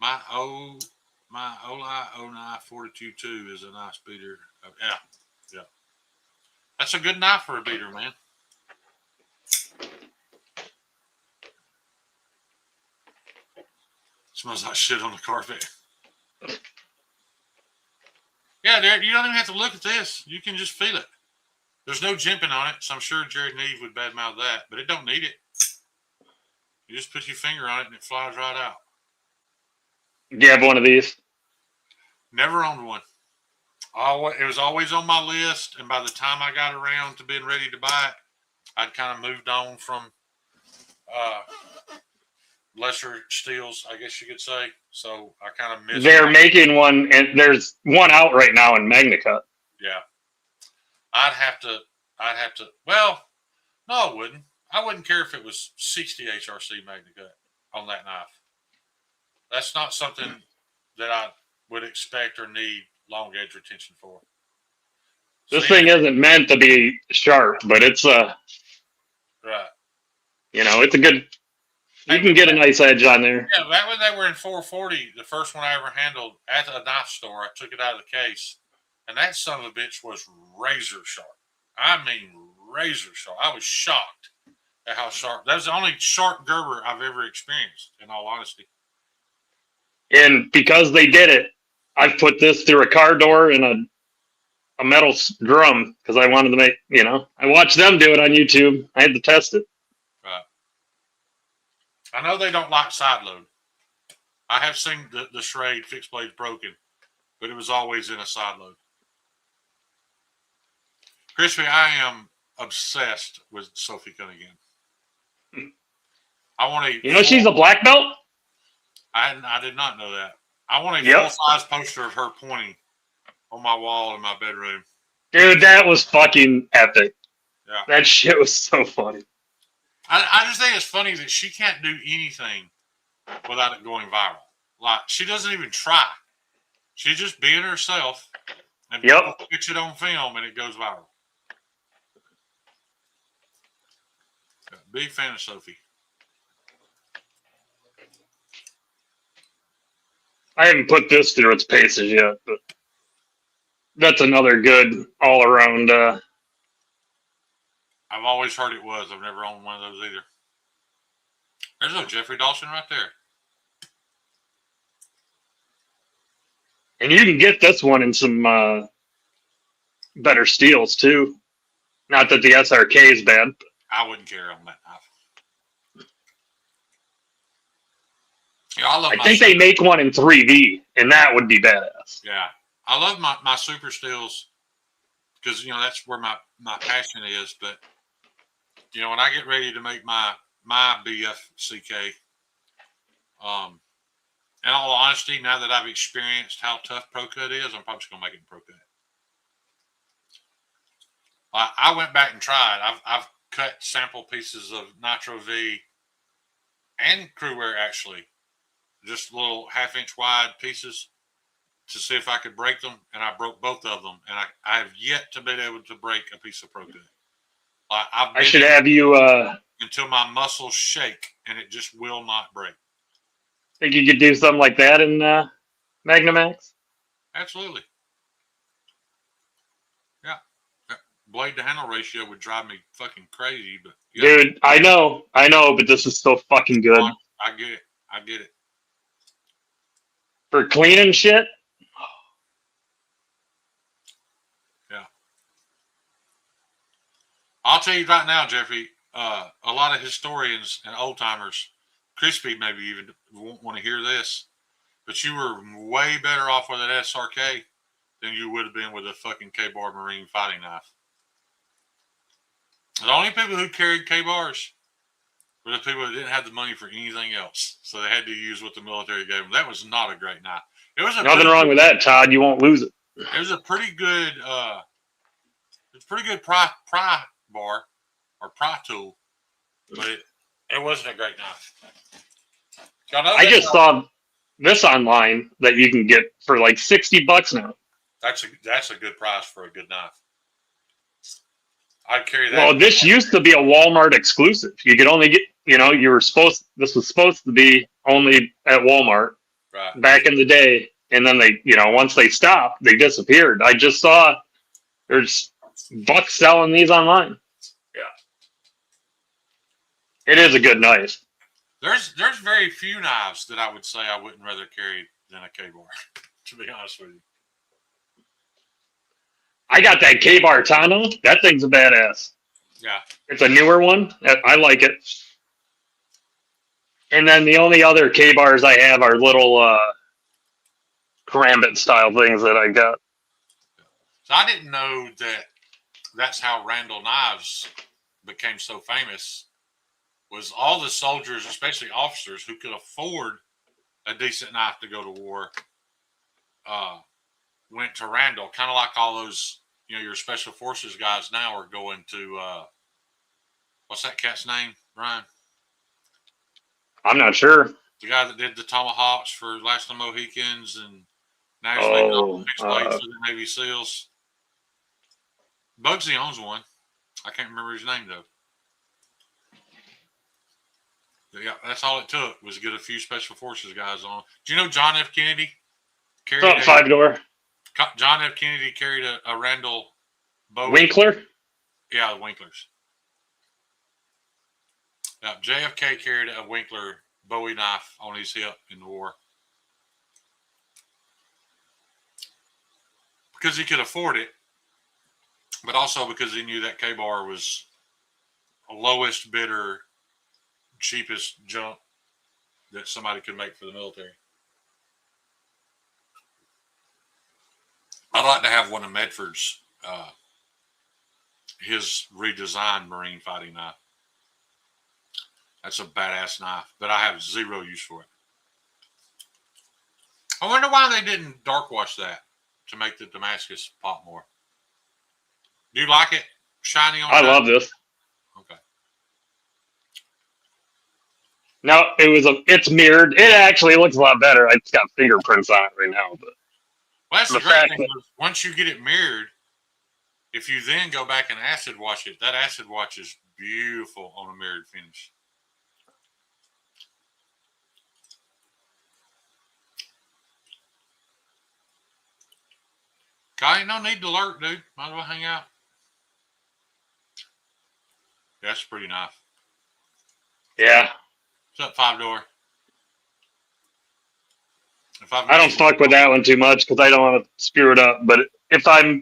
My Oli 09 42.2 is a nice beater. Yeah. That's a good knife for a beater, man. Smells like shit on the carpet. Yeah, Derek, you don't even have to look at this. You can just feel it. There's no jimping on it, so I'm sure Jared Neve would badmouth that, but it don't need it. You just put your finger on it and it flies right out. Do you have one of these? Never owned one. It was always on my list, and by the time I got around to being ready to buy it, I'd kind of moved on from lesser steels, I guess you could say. So I kind of missed. They're making one, and there's one out right now in MagnaCut. Yeah, I'd have to. Well, no, I wouldn't. I wouldn't care if it was 60 HRC MagnaCut on that knife. That's not something that I would expect or need long edge retention for. This thing isn't meant to be sharp, but it's right. It's a good. You can get a nice edge on there. Yeah, back when they were in 440, the first one I ever handled at a knife store, I took it out of the case, and that son of a bitch was razor sharp. I mean, razor sharp. I was shocked at how sharp. That was the only sharp Gerber I've ever experienced, in all honesty. And because they did it, I've put this through a car door and a metal drum because I wanted to make, I watched them do it on YouTube. I had to test it. Right. I know they don't like side load. I have seen the Schrade fixed blades broken, but it was always in a side load. Crispy, I am obsessed with Sophie Cunningham. I want a. You know she's a black belt? I did not know that. I want a Yep. full-size poster of her pointing on my wall in my bedroom. Dude, that was fucking epic. Yeah. That shit was so funny. I just think it's funny that she can't do anything without it going viral. Like, she doesn't even try. She's just being herself, and people pitch it on film, and it goes viral. Big fan of Sophie. I haven't put this through its paces yet, but that's another good all-around. I've always heard it was. I've never owned one of those either. There's no Jeffrey Dawson right there. And you can get this one in some better steels, too. Not that the SRK is bad. I wouldn't carry on that knife. Yeah, I think they make one in 3V, and that would be badass. Yeah. I love my super steels because, you know, that's where my passion is. But, you know, when I get ready to make my BFCK, in all honesty, now that I've experienced how tough Pro Cut is, I'm probably just going to make it in Pro Cut. I went back and tried. I've cut sample pieces of Nitro V and Crewwear, actually. Just little half-inch wide pieces to see if I could break them, and I broke both of them. And I have yet to be able to break a piece of Pro Cut. I should have you... until my muscles shake, and it just will not break. Think you could do something like that in Magnamax? Absolutely. Yeah. Blade to handle ratio would drive me fucking crazy, but yeah. Dude, I know, but this is so fucking good. I get it. For cleaning shit? Yeah. I'll tell you right now, Jeffrey, a lot of historians and old timers, Crispy maybe even won't want to hear this, but you were way better off with an SRK than you would have been with a fucking K-Bar Marine fighting knife. The only people who carried K-Bars were the people that didn't have the money for anything else, so they had to use what the military gave them. That was not a great knife. It was nothing wrong with that, Todd. You won't lose it. It was a pretty good, pry bar or pry tool, but it wasn't a great knife. I just saw this online that you can get for like $60 now. That's a good price for a good knife. I'd carry that. Well, this used to be a Walmart exclusive. You could only get, this was supposed to be only at Walmart back in the day. And then they, once they stopped, they disappeared. I just saw there's bucks selling these online. Yeah. It is a good knife. There's very few knives that I would say I wouldn't rather carry than a K-Bar, to be honest with you. I got that K-Bar Tano. That thing's a badass. Yeah. It's a newer one. I like it. And then the only other K-Bars I have are little Karambit style things that I got. So I didn't know that that's how Randall Knives became so famous, was all the soldiers, especially officers, who could afford a decent knife to go to war, went to Randall, kind of like all those, your special forces guys now are going to, what's that cat's name, Brian? I'm not sure. The guy that did the Tomahawks for Last of the Mohicans, and now he's making all the fixed blades for the Navy SEALs. Bugsy owns one. I can't remember his name, though. But yeah, that's all it took was to get a few special forces guys on. Do you know John F. Kennedy? Carried 5-door. John F. Kennedy carried a Randall Bowie. Winkler? Yeah, the Winklers. Now, JFK carried a Winkler Bowie knife on his hip in the war. Because he could afford it, but also because he knew that K-Bar was lowest bidder, cheapest junk that somebody could make for the military. I'd like to have one of Medford's, his redesigned marine fighting knife. That's a badass knife, but I have zero use for it. I wonder why they didn't dark wash that to make the Damascus pop more. Do you like it shiny on? I love this. Okay. No, it's mirrored. It actually looks a lot better. It's got fingerprints on it right now, but Well, that's the the great fact thing. Once you get it mirrored, if you then go back and acid wash it, that acid wash is beautiful on a mirrored finish. Guy, no need to lurk, dude. Might as well hang out. That's pretty nice. yeah, What's up, 5-door? I don't fuck with that one too much because I don't want to screw it up. But if I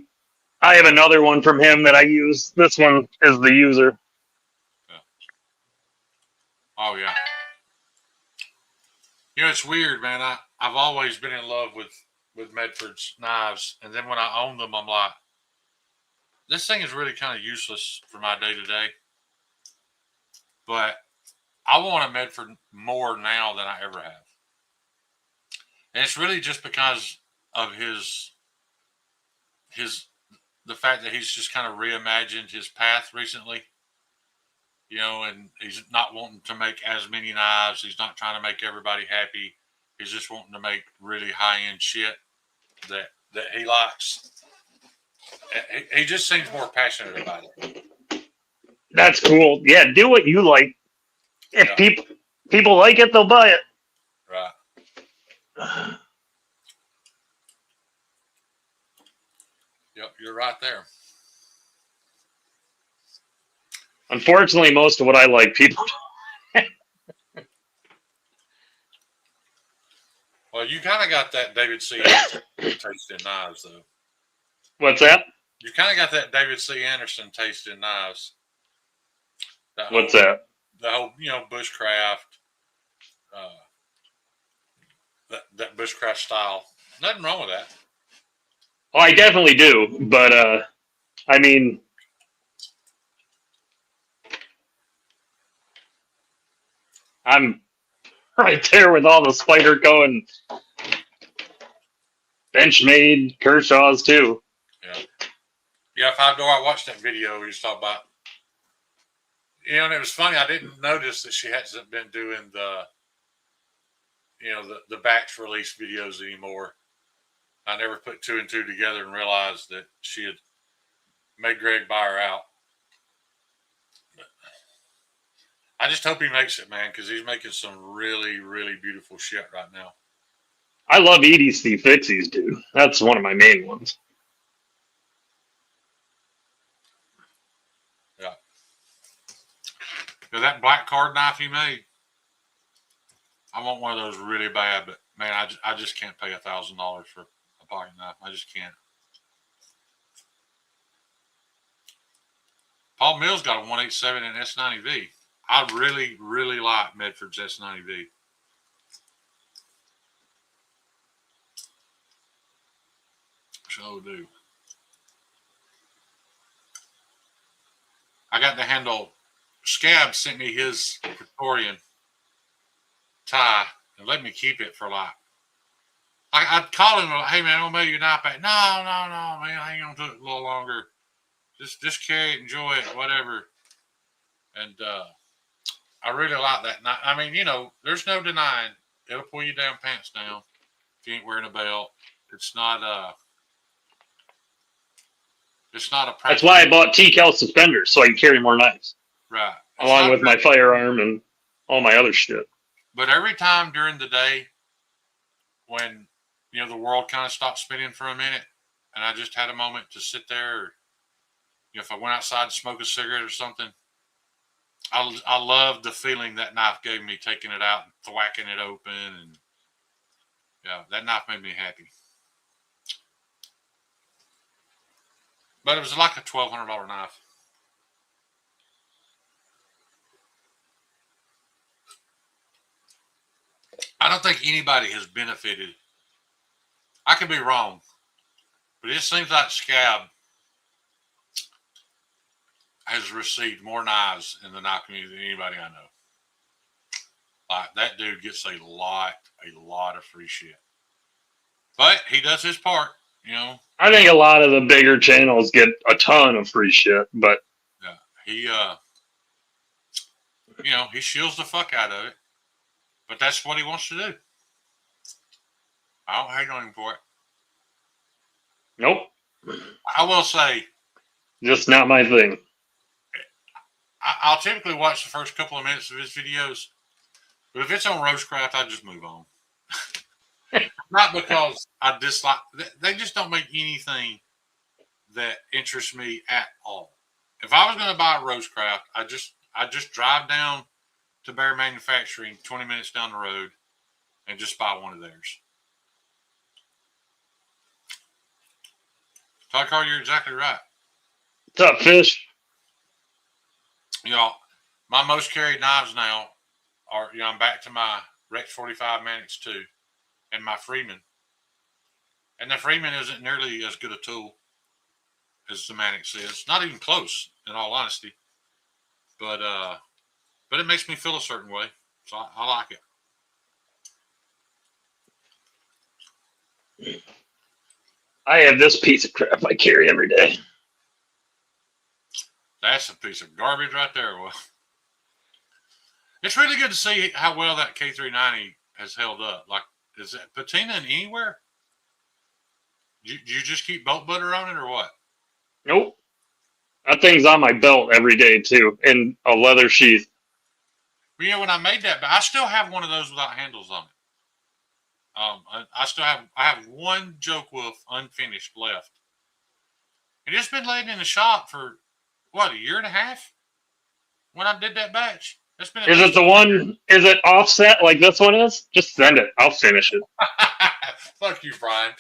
have another one from him that I use. This one is the user. Yeah. Oh yeah. You know, it's weird, man. I've always been in love with Medford's knives, and then when I own them, I'm like, this thing is really kind of useless for my day to day. But I want a Medford more now than I ever have, and it's really just because of the fact that he's just kind of reimagined his path recently. You know, and he's not wanting to make as many knives. He's not trying to make everybody happy. He's just wanting to make really high end shit that he likes. He just seems more passionate about it. That's cool. Yeah, do what you like. If people like it, they'll buy it. Right. Yep, you're right there. Unfortunately, most of what I like, people. Well, you kind of got that David C. Anderson taste in knives, though. What's that? You kind of got that David C. Anderson taste in knives. What's that? The whole, bushcraft, that bushcraft style. Nothing wrong with that. Oh, I definitely do, but I mean, I'm right there with all the Spyderco and Benchmade Kershaws too. Yeah. Yeah, 5-door, I watched that video he was talking about. And it was funny. I didn't notice that she hasn't been doing the batch release videos anymore. I never put two and two together and realized that she had made Greg buy her out. But I just hope he makes it, man, because he's making some really, really beautiful shit right now. I love EDC fixies, dude. That's one of my main ones. Yeah. So that black card knife he made, I want one of those really bad, but man, I just can't pay $1,000 for a pocket knife. I just can't. Paul Mills got a 187 and S90V. I really, really like Medford's S90V. So do. I got the handle. Scab sent me his Victorian tie and let me keep it for like. I'd call him, hey man, I'll mail you a knife back. No, man, hang on to it a little longer. Just carry it, enjoy it, whatever. And I really like that. I mean, there's no denying it'll pull your damn pants down if you ain't wearing a belt. It's not a That's why I bought TCAL suspenders so I can carry more knives. Right. Along with my firearm and all my other shit. But every time during the day when the world kind of stopped spinning for a minute and I just had a moment to sit there, or, if I went outside to smoke a cigarette or something, I loved the feeling that knife gave me, taking it out and thwacking it open, and that knife made me happy. But it was like a $1,200 knife. I don't think anybody has benefited. I could be wrong, but it seems like Scab has received more knives in the knife community than anybody I know. Like, that dude gets a lot of free shit. But he does his part, you know. I think a lot of the bigger channels get a ton of free shit, but Yeah, he, you know, he shields the fuck out of it. But that's what he wants to do. I don't hate on him for it. nope, I will say, just not my thing. I'll typically watch the first couple of minutes of his videos, but if it's on Roastcraft, I just move on. Not because I dislike, they just don't make anything that interests me at all. If I was going to buy a Roastcraft, I just drive down to Bear Manufacturing 20 minutes down the road and just buy one of theirs. Todd Carr, you're exactly right. What's up, Fish? You know, my most carried knives now are, you know, I'm back to my Rex 45 Manix 2 and my Freeman. And the Freeman isn't nearly as good a tool as the Manix is. Not even close, in all honesty. But it makes me feel a certain way. So I like it. I have this piece of crap I carry every day. That's a piece of garbage right there. Well, it's really good to see how well that K390 has held up. Like, is it patina anywhere? Do you just keep bolt butter on it or what? Nope. That thing's on my belt every day, too, in a leather sheath. Well, you know, when I made that, but I still have one of those without handles on it. I have one Joke Wolf unfinished left. And it's been laying in the shop for, what, a year and a half? When I did that batch. Is it offset like this one is? Just send it. I'll finish it. Fuck you, Brian.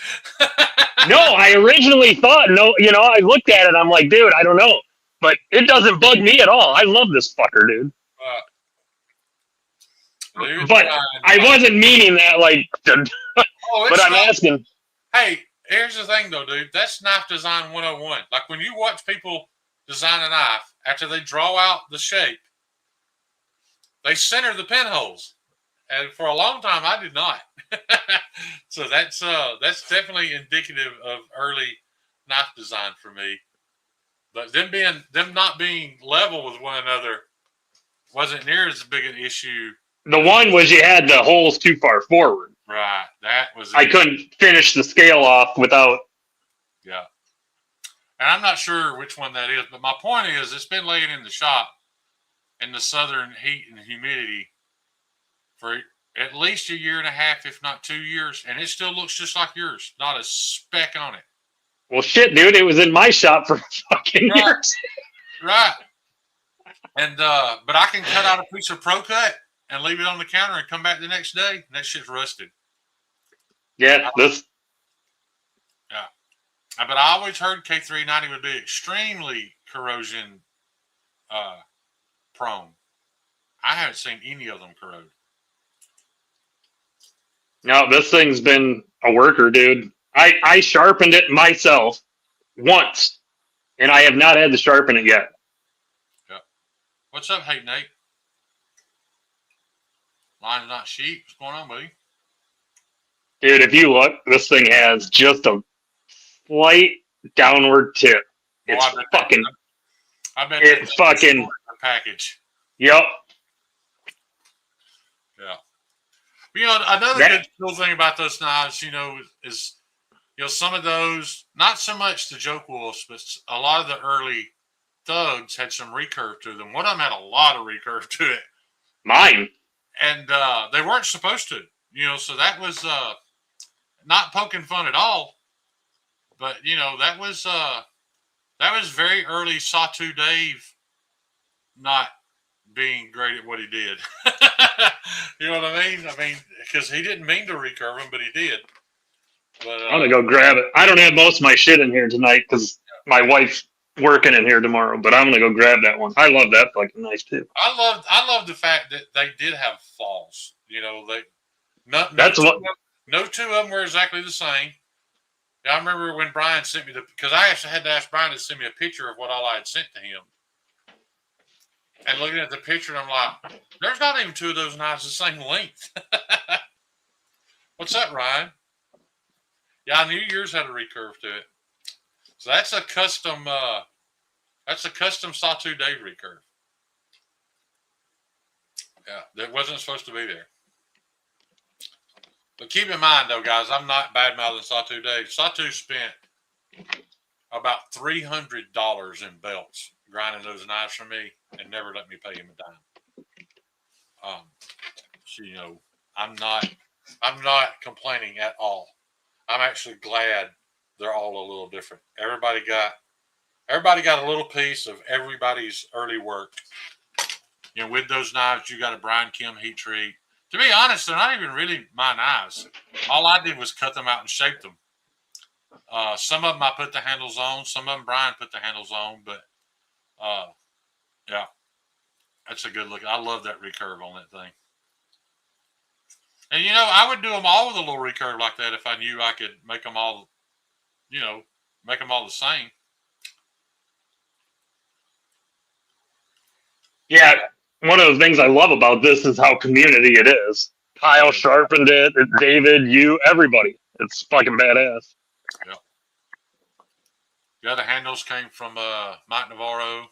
No, I originally thought, I looked at it. I'm like, dude, I don't know. But it doesn't bug me at all. I love this fucker, dude. But I wasn't meaning that, like, but I'm asking. Hey, here's the thing, though, dude. That's knife design 101. Like, when you watch people design a knife, after they draw out the shape, they center the pinholes. And for a long time, I did not. So that's definitely indicative of early knife design for me. But them not being level with one another wasn't near as big an issue. The one was you had the holes too far forward. Right. That was. I couldn't finish the scale off without. Yeah. And I'm not sure which one that is, but my point is, it's been laying in the shop in the southern heat and humidity for at least a year and a half, if not 2 years, and it still looks just like yours. Not a speck on it. Well, shit, dude, it was in my shop for fucking years. Right. And but I can cut out a piece of Pro Cut and leave it on the counter and come back the next day, and that shit's rusted. Yeah, this. Yeah. But I always heard K390 would be extremely corrosion prone. I haven't seen any of them corrode. No, this thing's been a worker, dude. I sharpened it myself once, and I have not had to sharpen it yet. Yeah. What's up, Hey Nate? Line's not sheep. What's going on, buddy? Dude, if you look, this thing has just a slight downward tip. It's fucking. I bet it's fucking package. Yep. Yeah. But, another good cool thing about those knives, is some of those, not so much the Joke Wolves, but a lot of the early thugs had some recurve to them. One of them had a lot of recurve to it. Mine. And they weren't supposed to, so that was not poking fun at all. But, that was very early Sawtooth Dave not being great at what he did. You know what I mean? Because he didn't mean to recurve him, but he did. But, I'm going to go grab it. I don't have most of my shit in here tonight because my wife's working in here tomorrow, but I'm going to go grab that one. I love that fucking knife, too. I love the fact that they did have falls. No, That's what. no two of them were exactly the same. I remember when Brian sent me because I actually had to ask Brian to send me a picture of what all I had sent to him. And looking at the picture, I'm like, there's not even two of those knives the same length. What's up, Ryan? Yeah, I knew yours had a recurve to it. So that's a custom. That's a custom Sawtooth Dave recurve. Yeah, that wasn't supposed to be there. But keep in mind, though, guys, I'm not bad mouthing Sawtooth Dave. Sawtooth spent about $300 in belts grinding those knives for me, and never let me pay him a dime. So, you know, I'm not complaining at all. I'm actually glad they're all a little different. Everybody got a little piece of everybody's early work. You know, with those knives, you got a Brian Kim heat treat. To be honest, they're not even really my knives. All I did was cut them out and shape them. Some of them I put the handles on. Some of them Brian put the handles on. But, yeah, that's a good look. I love that recurve on that thing. And, you know, I would do them all with a little recurve like that if I knew I could make them all, you know, make them all the same. Yeah, one of the things I love about this is how community it is. Kyle sharpened it. David, you, everybody. It's fucking badass. Yeah. The other handles came from Mike Navarro.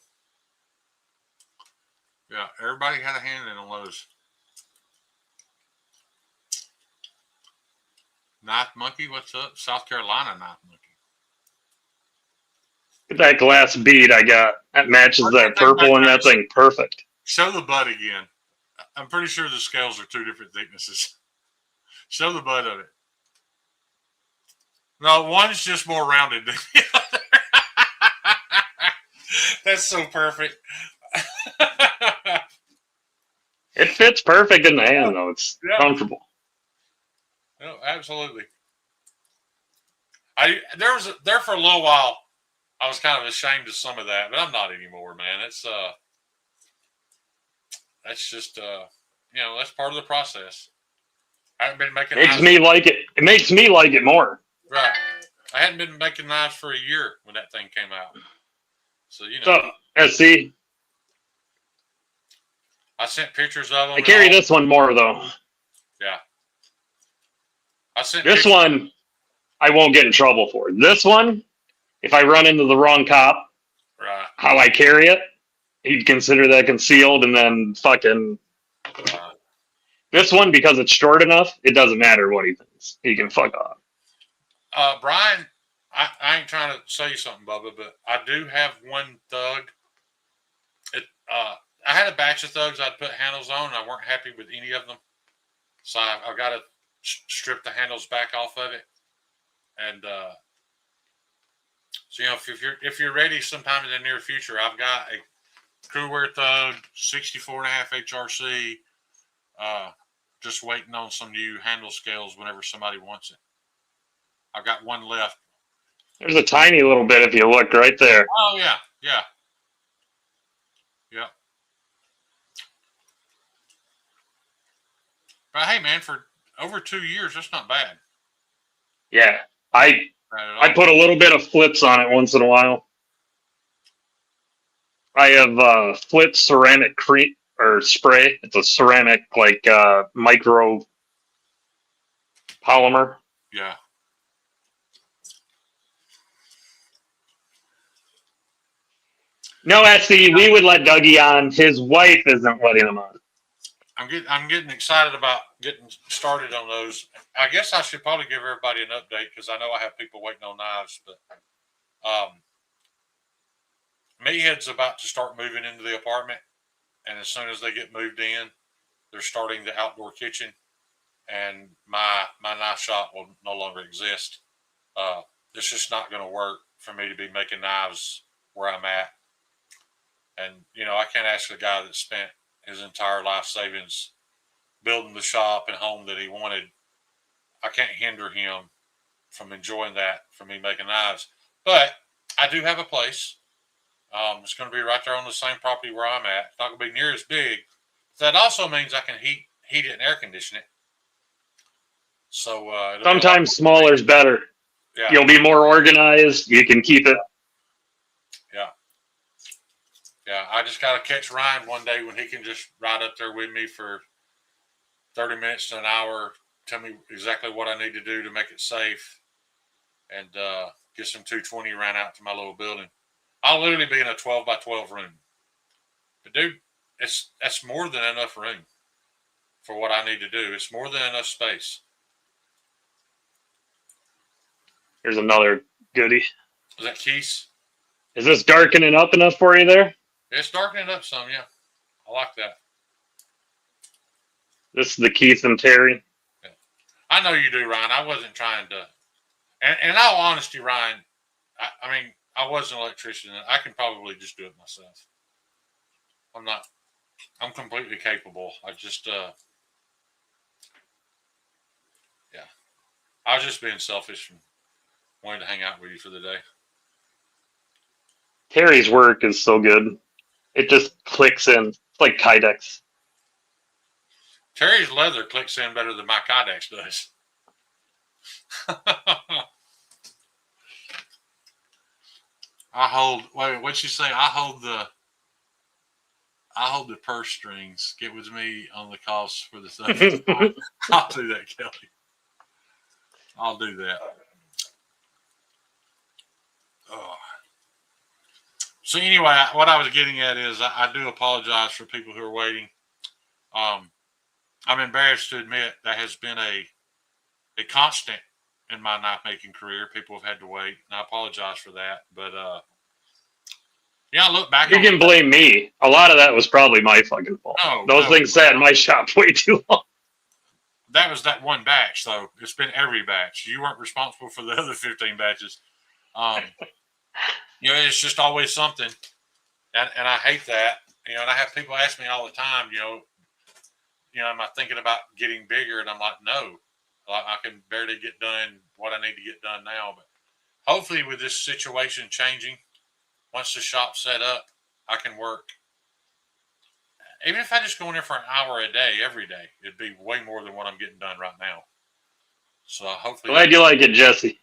Yeah, everybody had a hand in on those. Knife Monkey, what's up? South Carolina Knife Monkey. Look at that glass bead I got. That matches that purple and that thing perfect. Show the butt again. I'm pretty sure the scales are two different thicknesses. Show the butt of it. No, one's just more rounded than the other. That's so perfect. It fits perfect in the hand, though. It's comfortable. No, absolutely. There for a little while, I was kind of ashamed of some of that, but I'm not anymore, man. That's just you know, that's part of the process. I haven't been making knives. It makes me like it more. Right. I hadn't been making knives for a year when that thing came out. So, you know. So, see, I sent pictures of them. I carry this one more, though. Yeah. This one, I won't get in trouble for. This one, if I run into the wrong cop, right, how I carry it, he'd consider that concealed, and then fucking. This one, because it's short enough, it doesn't matter what he thinks. He can fuck off. Brian, I ain't trying to say something, Bubba, but I do have one thug. I had a batch of thugs I'd put handles on, and I weren't happy with any of them. So I've got to strip the handles back off of it. And so, you know, if you're ready sometime in the near future, I've got a Crewwear Thug 64.5 HRC, just waiting on some new handle scales whenever somebody wants it. I've got one left. There's a tiny little bit if you look right there. Oh, yeah, yeah. Yeah. But hey, man, for over 2 years, that's not bad. Yeah, I put a little bit of flips on it once in a while. I have flip ceramic cream or spray. It's a ceramic like micro polymer. Yeah. No, actually, we would let Dougie on. His wife isn't letting him on. I'm getting excited about getting started on those. I guess I should probably give everybody an update because I know I have people waiting on knives. But Meathead's about to start moving into the apartment, and as soon as they get moved in, they're starting the outdoor kitchen, and my knife shop will no longer exist. It's just not going to work for me to be making knives where I'm at. And, you know, I can't ask a guy that spent his entire life savings building the shop and home that he wanted. I can't hinder him from enjoying that from me making knives. But I do have a place. It's going to be right there on the same property where I'm at. It's not going to be near as big. That also means I can heat it and air condition it. So it'll be a lot Sometimes smaller is better. Yeah. You'll be more organized. You can keep it. Yeah. Yeah. I just got to catch Ryan one day when he can just ride up there with me for 30 minutes to an hour, tell me exactly what I need to do to make it safe, and get some 220 ran out to my little building. I'll literally be in a 12 by 12 room. But dude, that's more than enough room for what I need to do. It's more than enough space. Here's another goodie. Is that Keys? Is this darkening up enough for you there? It's darkening up some, yeah. I like that. This is the Keith and Terry. Yeah. I know you do, Ryan. I wasn't trying to. And in all honesty, Ryan, I mean, I was an electrician, and I can probably just do it myself. I'm completely capable. I just, yeah. I was just being selfish and wanted to hang out with you for the day. Terry's work is so good. It just clicks in. It's like Kydex. Terry's leather clicks in better than my Kydex does. What'd you say? I hold the purse strings. Get with me on the cost for the stuff. I'll do that, Kelly. I'll do that. Oh. So anyway, what I was getting at is I do apologize for people who are waiting. I'm embarrassed to admit that has been a constant in my knife making career. People have had to wait, and I apologize for that. But yeah, I look back. You can blame me. A lot of that was probably my fucking fault. Those things sat in my shop way too long. That was that one batch, though. It's been every batch. You weren't responsible for the other 15 batches. You know, it's just always something, and I hate that. You know, and I have people ask me all the time, you know, am I thinking about getting bigger? And I'm like, no, I can barely get done what I need to get done now. But hopefully, with this situation changing, once the shop's set up, I can work. Even if I just go in there for an hour a day, every day, it'd be way more than what I'm getting done right now. So hopefully, glad you like it, Jesse.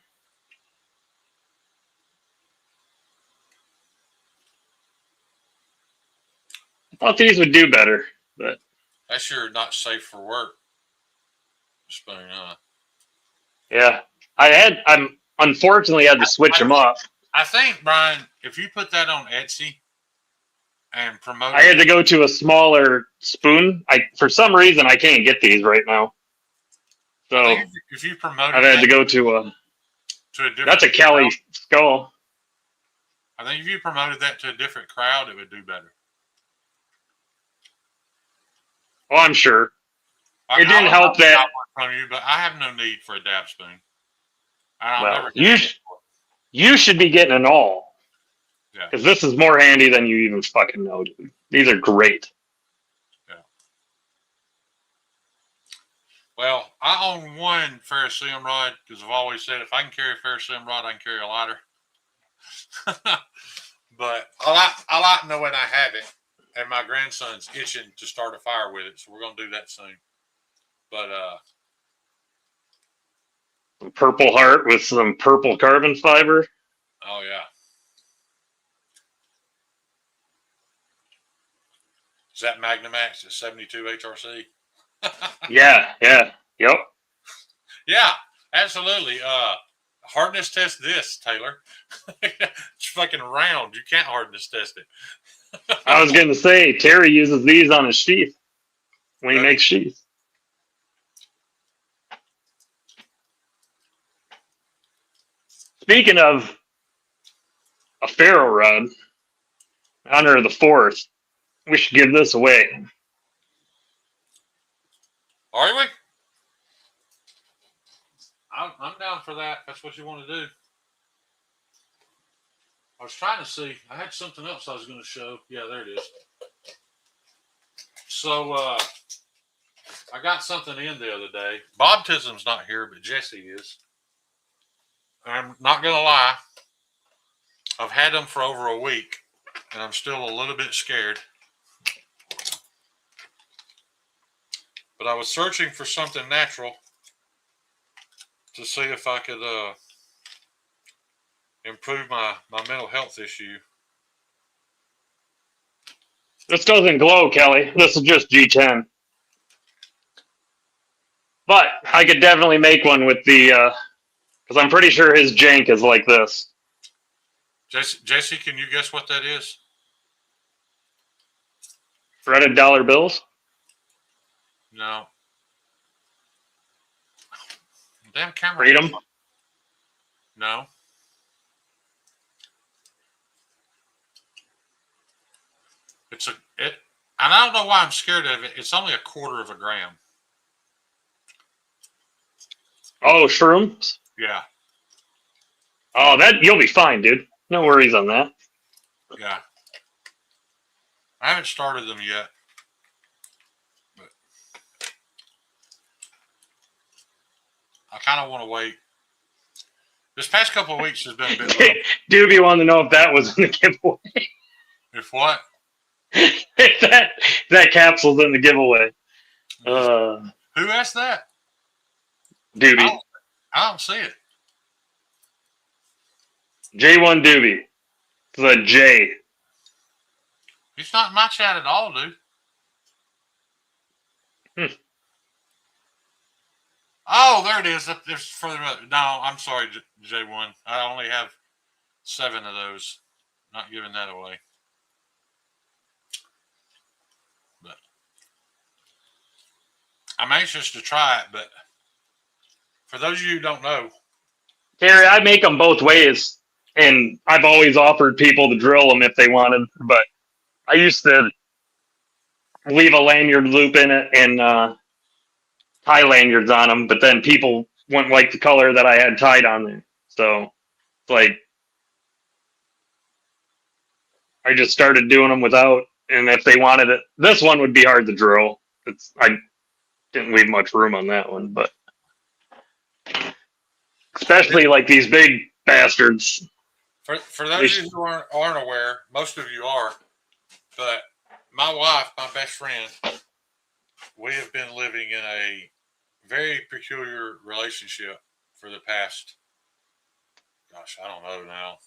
I thought these would do better, but that's your not safe for work spoon, huh? Yeah, I'm unfortunately had to switch them up. I think, Brian, if you put that on Etsy and promote, I had to go to a smaller spoon. For some reason I can't get these right now. So if you promote, I've had to go to a different. That's a Kelly skull. I think if you promoted that to a different crowd, it would do better. Oh, I'm sure. It didn't help that. From you, but I have no need for a dab spoon. Well, you should be getting an all. Yeah. Because this is more handy than you even fucking know, dude. These are great. Yeah. Well, I own one ferrocerium rod because I've always said if I can carry a ferrocerium rod, I can carry a lighter. But I like knowing I have it, and my grandson's itching to start a fire with it, so we're gonna do that soon. But Purple heart with some purple carbon fiber. Oh yeah. Is that Magnamax at 72 HRC? Yeah. Yep. Yeah, absolutely. Hardness test this, Taylor. It's fucking round. You can't hardness test it. I was going to say, Terry uses these on his sheath when he makes sheaths. Speaking of a ferro rod, in honor of the 4th, we should give this away. Are we? I'm down for that. That's what you want to do. I was trying to see. I had something else I was going to show. Yeah, there it is. So I got something in the other day. Bob Tism's not here, but Jesse is. I'm not going to lie. I've had them for over a week, and I'm still a little bit scared. But I was searching for something natural, to see if I could improve my mental health issue. This doesn't glow, Kelly. This is just G10. But I could definitely make one with the, because I'm pretty sure his jank is like this. JC, can you guess what that is? Shredded dollar bills? No. Damn camera. Freedom? No. And I don't know why I'm scared of it. It's only 1/4 of a gram. Oh, shrooms? Yeah. Oh, you'll be fine, dude. No worries on that. Yeah. I haven't started them yet. But I kind of want to wait. This past couple of weeks has been a bit rough. Doobie wanted to know if that was in the giveaway. If what? If that capsule's in the giveaway. Who asked that? Doobie. I don't see it. J1 Doobie. It's a J. He's not in my chat at all, dude. Oh, there it is. There's further up. No, I'm sorry, J1. I only have 7 of those. Not giving that away. But I'm anxious to try it, but for those of you who don't know, Terry, I make them both ways, and I've always offered people to drill them if they wanted, but I used to leave a lanyard loop in it and tie lanyards on them, but then people wouldn't like the color that I had tied on there. So it's like I just started doing them without, and if they wanted it, this one would be hard to drill. I didn't leave much room on that one, but especially like these big bastards. For those of you who aren't aware, most of you are, but my wife, my best friend, we have been living in a very peculiar relationship for the past, gosh, I don't know now,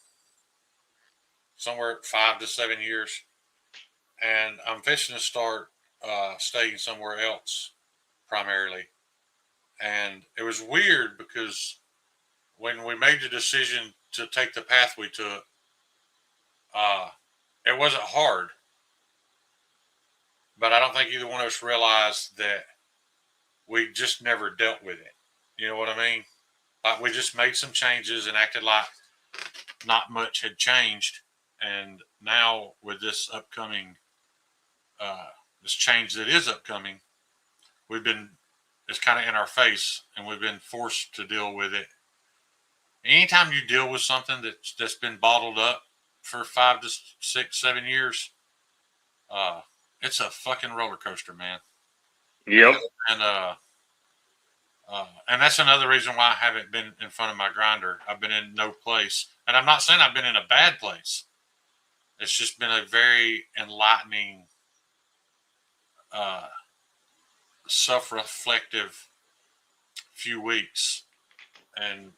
somewhere 5 to 7 years. And I'm fixing to start staying somewhere else primarily. And it was weird because when we made the decision to take the path we took, it wasn't hard. But I don't think either one of us realized that we just never dealt with it. You know what I mean? Like we just made some changes and acted like not much had changed. And now with this upcoming, this change that is upcoming, it's kind of in our face and we've been forced to deal with it. Anytime you deal with something that's been bottled up for 5 to 6, 7 years, it's a fucking roller coaster, man. Yep. And that's another reason why I haven't been in front of my grinder. I've been in no place. And I'm not saying I've been in a bad place. It's just been a very enlightening, self-reflective few weeks. And,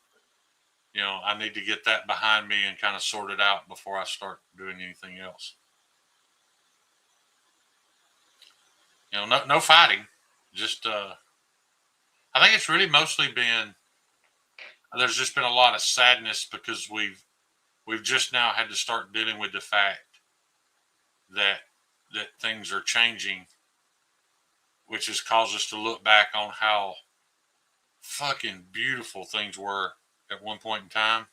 you know, I need to get that behind me and kind of sort it out before I start doing anything else. You know, no fighting. Just, I think it's really mostly been, there's just been a lot of sadness because we've just now had to start dealing with the fact that things are changing, which has caused us to look back on how fucking beautiful things were at one point in time,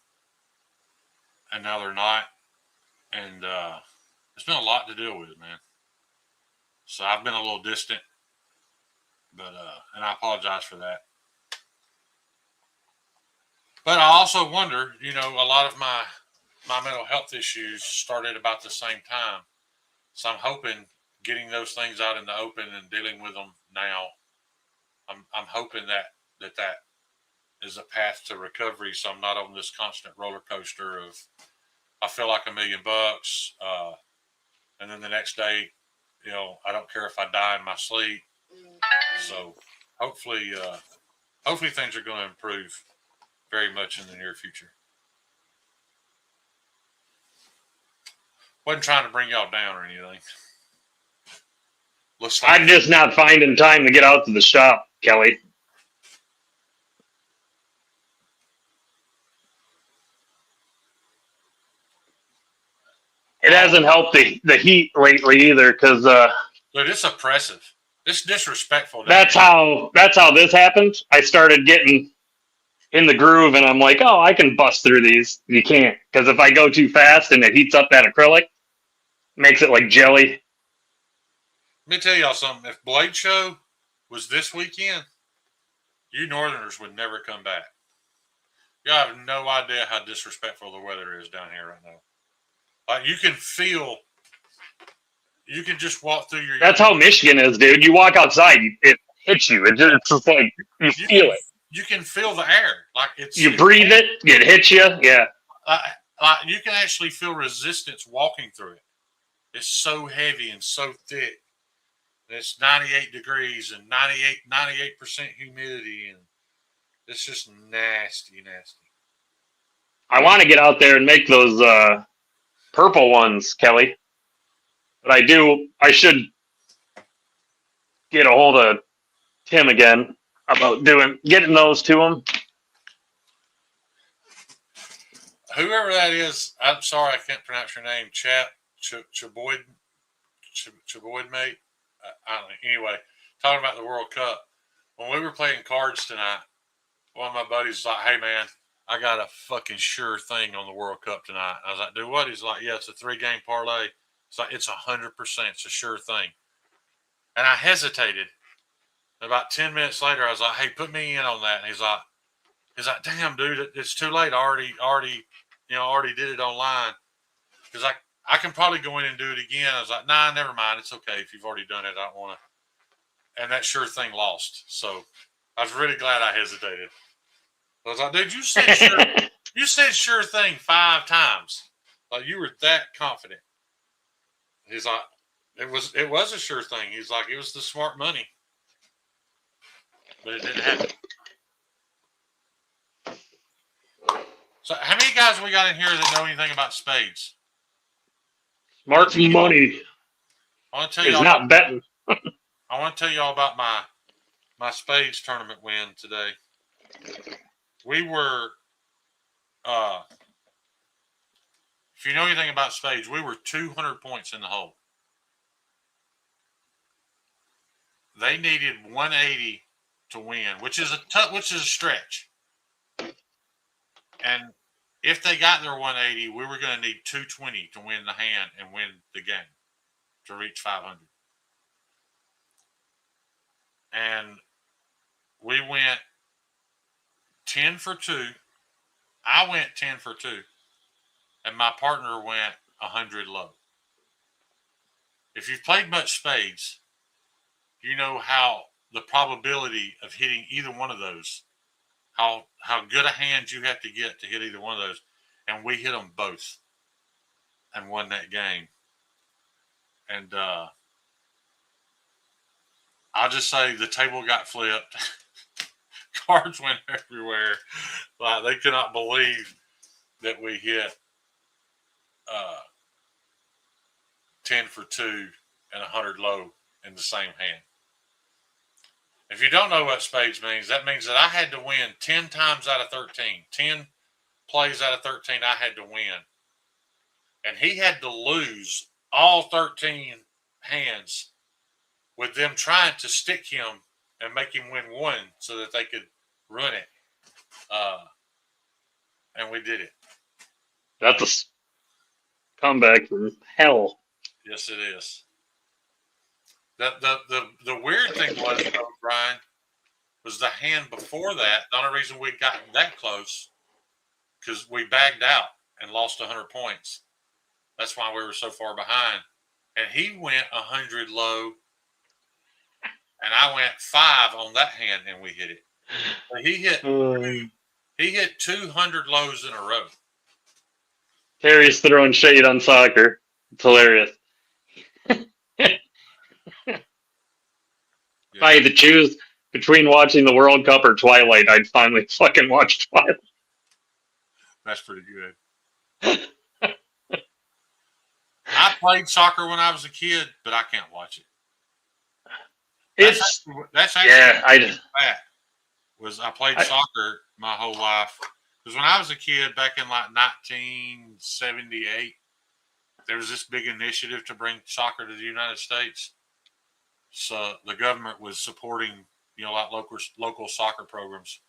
and now they're not. And it's been a lot to deal with, man. So I've been a little distant, but and I apologize for that. But I also wonder, you know, a lot of my mental health issues started about the same time. So I'm hoping getting those things out in the open and dealing with them now, I'm hoping that is a path to recovery. So I'm not on this constant roller coaster of, I feel like $1 million, and then the next day, you know, I don't care if I die in my sleep. So hopefully things are going to improve. very much in the near future. Wasn't trying to bring y'all down or anything. Looks like I'm just not finding time to get out to the shop, Kelly. It hasn't helped the heat lately either, because dude, it's oppressive. It's disrespectful. that's how this happened. I started getting in the groove, and I'm like, oh, I can bust through these. You can't, because if I go too fast and it heats up that acrylic, makes it like jelly. Let me tell y'all something. If Blade Show was this weekend, you Northerners would never come back. Y'all have no idea how disrespectful the weather is down here right now. Like, you can feel, you can just walk through your. That's how Michigan is, dude. You walk outside, it hits you. It's just like you feel it. You can feel the air, like it's. You breathe it, it hits you. Yeah. You can actually feel resistance walking through it. It's so heavy and so thick. And it's 98 degrees and 98% humidity, and it's just nasty. I want to get out there and make those purple ones, Kelly. But I should get a hold of Tim again about getting those to him. Whoever that is, I'm sorry I can't pronounce your name. Chaboyd mate. I don't know. Anyway, talking about the World Cup. When we were playing cards tonight, one of my buddies was like, hey man, I got a fucking sure thing on the World Cup tonight. I was like, dude, what? He's like, yeah, it's a 3-game parlay. It's like, it's 100%. It's a sure thing. And I hesitated. About 10 minutes later, I was like, hey, put me in on that. And he's like, damn, dude, it's too late. I already did it online. Because I can probably go in and do it again. I was like, nah, never mind. It's okay if you've already done it. I don't want to. And that sure thing lost. So I was really glad I hesitated. I was like, dude, you said sure thing 5 times. Like, you were that confident. He's like, it was a sure thing. He's like, it was the smart money. But it didn't happen. So how many guys we got in here that know anything about spades? Smart money is not betting. I want to tell you all about my spades tournament win today. We were, if you know anything about spades, we were 200 points in the hole. They needed 180 to win, which is a stretch. And if they got their 180, we were going to need 220 to win the hand and win the game to reach 500. And we went 10 for 2. I went 10 for 2. And my partner went 100 low. If you've played much spades, you know how the probability of hitting either one of those, how good a hand you have to get to hit either one of those. And we hit them both and won that game. And I'll just say the table got flipped. Cards went everywhere. Like, they could not believe that we hit 10 for 2 and 100 low in the same hand. If you don't know what spades means, that means that I had to win 10 times out of 13. 10 plays out of 13 I had to win. And he had to lose all 13 hands with them trying to stick him and make him win one so that they could run it. And we did it. That's a comeback from hell. Yes, it is. The weird thing was, though, Brian, was the hand before that. The only reason we got that close because we bagged out and lost 100 points. That's why we were so far behind. And he went 100 low, and I went 5 on that hand, and we hit it. But he hit 200 lows in a row. Terry's throwing shade on soccer. It's hilarious. If I had to choose between watching the World Cup or Twilight, I'd finally fucking watch Twilight. That's pretty good. I played soccer when I was a kid, but I can't watch it. That's actually yeah. that was I played soccer my whole life. Because when I was a kid, back in like 1978, there was this big initiative to bring soccer to the United States. So the government was supporting, like local soccer programs.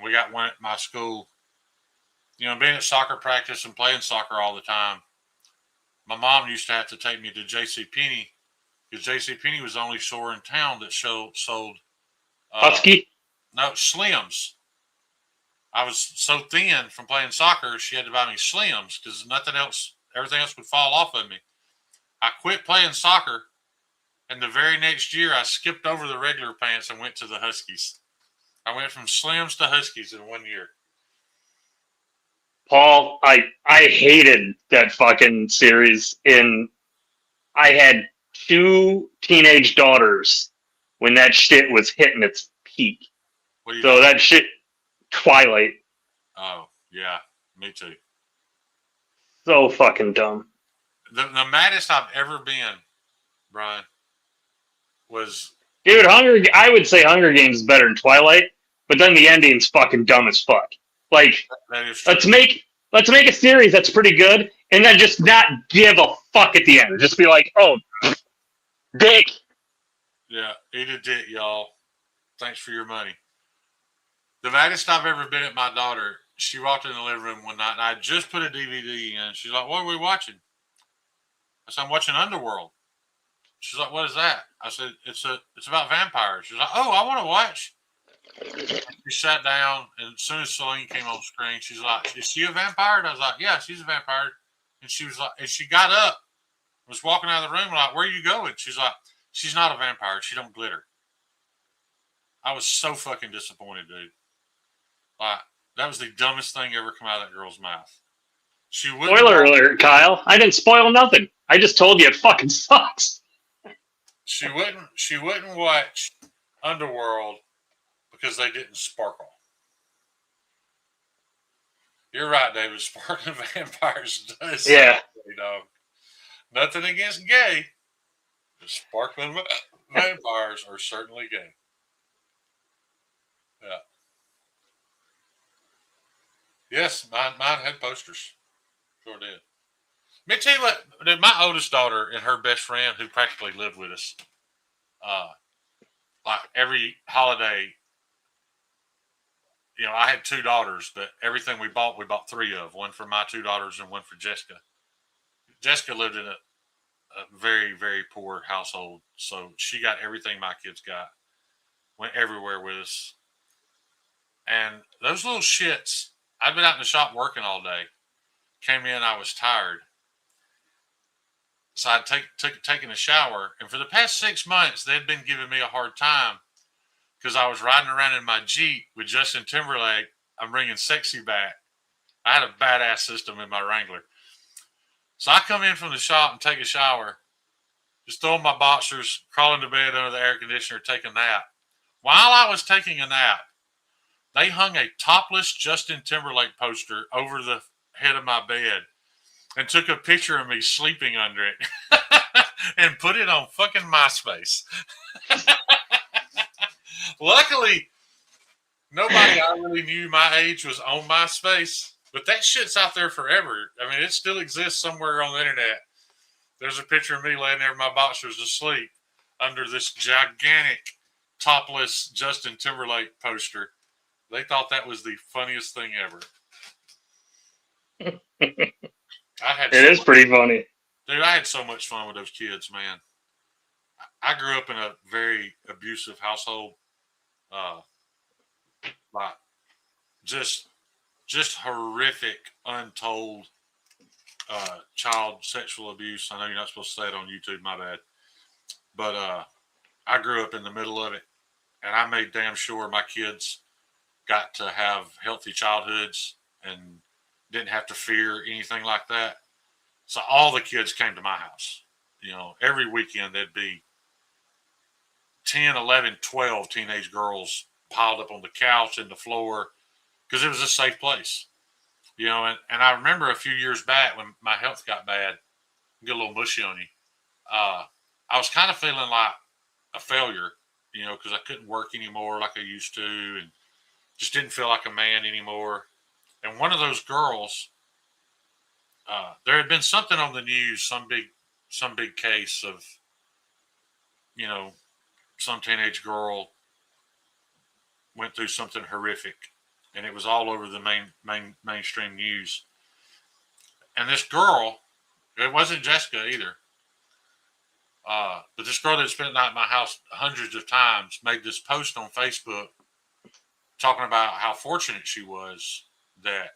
We got one at my school. Being at soccer practice and playing soccer all the time, my mom used to have to take me to J.C. Penney because J.C. Penney was the only store in town that sold Husky? No, Slims. I was so thin from playing soccer, she had to buy me Slims because everything else would fall off of me. I quit playing soccer, and the very next year, I skipped over the regular pants and went to the Huskies. I went from Slims to Huskies in 1 year. Paul, I hated that fucking series. I had 2 teenage daughters when that shit was hitting its peak. So that shit, Twilight. Oh, yeah, me too. So fucking dumb. The maddest I've ever been, Brian, was... Dude, I would say Hunger Games is better than Twilight, but then the ending's fucking dumb as fuck. Like, let's make a series that's pretty good, and then just not give a fuck at the end. Just be like, oh, dick. Yeah, eat a dick, y'all. Thanks for your money. The maddest I've ever been at my daughter, she walked in the living room one night, and I just put a DVD in. She's like, what are we watching? I said, I'm watching Underworld. She's like, what is that? I said, it's about vampires. She's like, oh, I want to watch. She sat down, and as soon as Celine came on screen, she's like, is she a vampire? And I was like, yeah, she's a vampire. And she was like, and she got up, was walking out of the room, like, where are you going? She's like, she's not a vampire. She don't glitter. I was so fucking disappointed, dude. Like, that was the dumbest thing ever come out of that girl's mouth. Spoiler alert, Kyle. I didn't spoil nothing. I just told you it fucking sucks. She wouldn't watch Underworld because they didn't sparkle. You're right, David. Sparkling vampires does. Yeah. Gay, dog. Nothing against gay. The sparkling vampires are certainly gay. Yeah. Yes, mine had posters. Sure did. Let me tell you what, my oldest daughter and her best friend, who practically lived with us, like every holiday, I had 2 daughters, but everything we bought 3 of. One for my 2 daughters and one for Jessica. Jessica lived in a very, very poor household, so she got everything my kids got. Went everywhere with us. And those little shits, I'd been out in the shop working all day. Came in, I was tired. So I'd taken a shower. And for the past 6 months, they'd been giving me a hard time because I was riding around in my Jeep with Justin Timberlake. I'm bringing sexy back. I had a badass system in my Wrangler. So I come in from the shop and take a shower, just throw on my boxers, crawl into bed under the air conditioner, take a nap. While I was taking a nap, they hung a topless Justin Timberlake poster over the head of my bed and took a picture of me sleeping under it and put it on fucking MySpace. Luckily, nobody I really knew my age was on MySpace, but that shit's out there forever. I mean, it still exists somewhere on the internet. There's a picture of me laying there in my boxers asleep under this gigantic topless Justin Timberlake poster. They thought that was the funniest thing ever. It is pretty funny. Dude, I had so much fun with those kids, man. I grew up in a very abusive household. Like, just horrific, untold child sexual abuse. I know you're not supposed to say it on YouTube, my bad. But I grew up in the middle of it, and I made damn sure my kids got to have healthy childhoods and didn't have to fear anything like that. So all the kids came to my house. Every weekend there'd be 10, 11, 12 teenage girls piled up on the couch and the floor because it was a safe place. You know, and I remember a few years back when my health got bad, get a little mushy on you. I was kind of feeling like a failure, you know, because I couldn't work anymore like I used to, and just didn't feel like a man anymore. And one of those girls, there had been something on the news, some big case of, you know, some teenage girl went through something horrific, and it was all over the mainstream news. And this girl, it wasn't Jessica either, but this girl that spent the night at my house hundreds of times made this post on Facebook talking about how fortunate she was that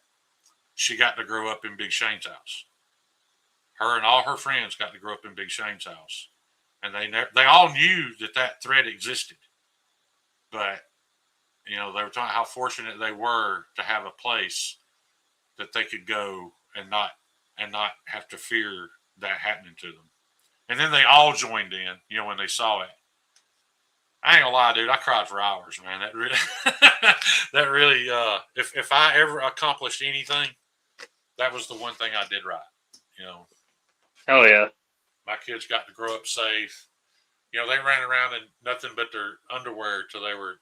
she got to grow up in Big Shane's house. Her and all her friends got to grow up in Big Shane's house, and they all knew that threat existed, but you know they were talking how fortunate they were to have a place that they could go and not have to fear that happening to them. And then they all joined in, you know, when they saw it. I ain't gonna lie, dude. I cried for hours, man. That really, that really. If I ever accomplished anything, that was the one thing I did right. You know, Hell yeah. my kids got to grow up safe. You know, they ran around in nothing but their underwear till they were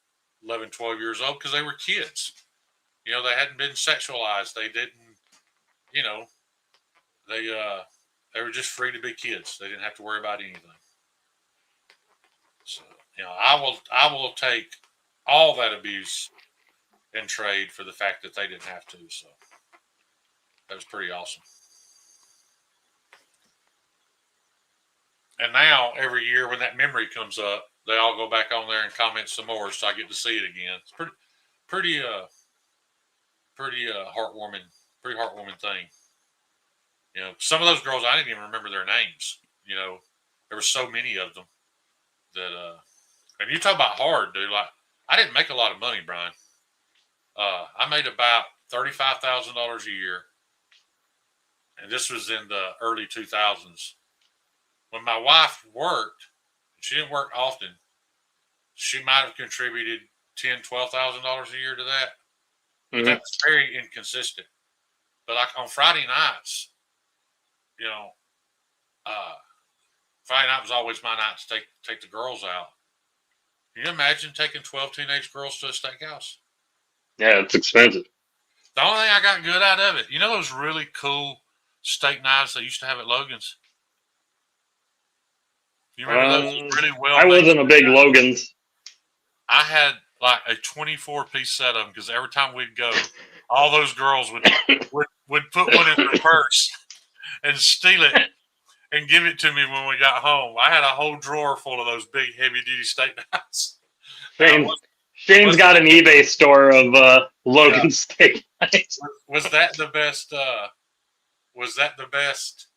11, 12 years old because they were kids. You know, they hadn't been sexualized. They didn't. You know, they were just free to be kids. They didn't have to worry about anything. So, you know, I will take all that abuse and trade for the fact that they didn't have to. So that was pretty awesome. And now every year when that memory comes up, they all go back on there and comment some more, so I get to see it again. It's pretty pretty heartwarming thing. You know, some of those girls I didn't even remember their names. You know, there were so many of them that and you talk about hard, dude. Like I didn't make a lot of money, Brian. I made about $35,000 a year, and this was in the early 2000s. When my wife worked, she didn't work often. She might have contributed $10,000, $12,000 a year to that, but Mm-hmm. that was very inconsistent. But like on Friday nights, you know, Friday night was always my night to take the girls out. Can you imagine taking 12 teenage girls to a steakhouse? Yeah, it's expensive. The only thing I got good out of it, you know those really cool steak knives they used to have at Logan's? You remember those really well I made? wasn't a big Logan's. I had like a 24-piece set of them because every time we'd go, all those girls would put one in their purse and steal it and give it to me when we got home. I had a whole drawer full of those big heavy duty steak knives. Shane's got an eBay store of Logan steak knives. Was that the best? Was that the best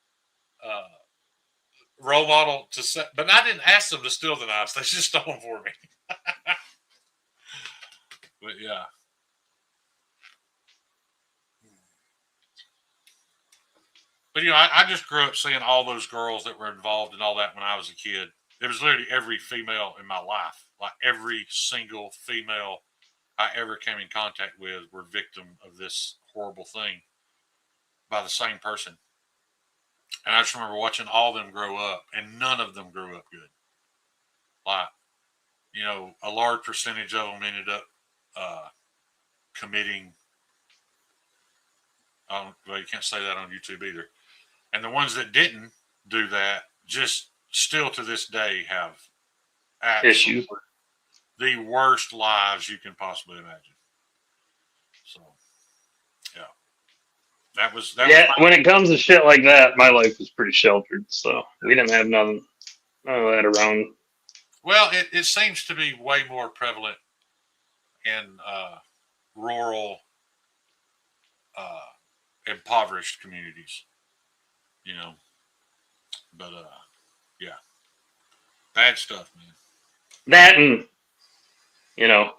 role model to set? But I didn't ask them to steal the knives; they just stole them for me. But yeah. But you know, I just grew up seeing all those girls that were involved in all that when I was a kid. It was literally every female in my life, like every single female I ever came in contact with were victim of this horrible thing by the same person. And I just remember watching all of them grow up, and none of them grew up good. Like, you know, a large percentage of them ended up committing. Well, you can't say that on YouTube either. And the ones that didn't do that, just still to this day have Issues. the worst lives you can possibly imagine. So, yeah, that was When it comes to shit like that, my life was pretty sheltered, so we didn't have none of that around. Well, it seems to be way more prevalent in rural, impoverished communities. You know, but yeah, bad stuff, man. That and, you know,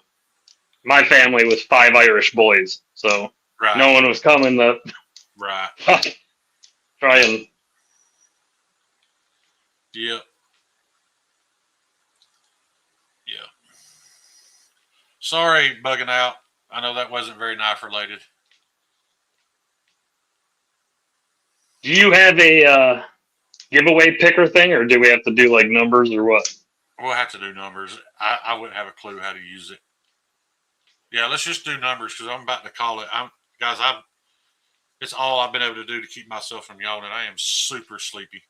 my family was 5 Irish boys, so Right. no one was coming to Right. try and. Yep. Yeah. Sorry, bugging out. I know that wasn't very knife related. Do you have a giveaway picker thing, or do we have to do like numbers or what? We'll have to do numbers. I wouldn't have a clue how to use it. Yeah, let's just do numbers because I'm about to call it. It's all I've been able to do to keep myself from yawning. I am super sleepy.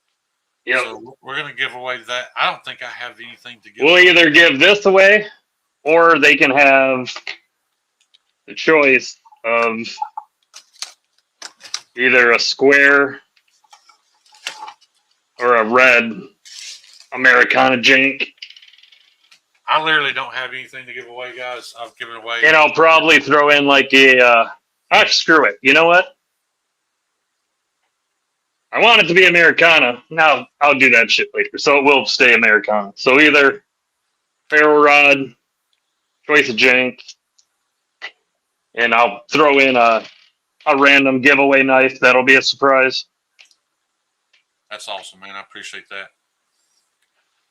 Yep. So we're gonna give away that. I don't think I have anything to give We'll away. either give this away, or they can have the choice of either a square or a red Americana jank. I literally don't have anything to give away, guys. I've given away. And I'll probably throw in like screw it. You know what? I want it to be Americana. Now I'll do that shit later. So it will stay Americana. So either ferro rod, choice of jank, and I'll throw in a random giveaway knife. That'll be a surprise. That's awesome, man. I appreciate that.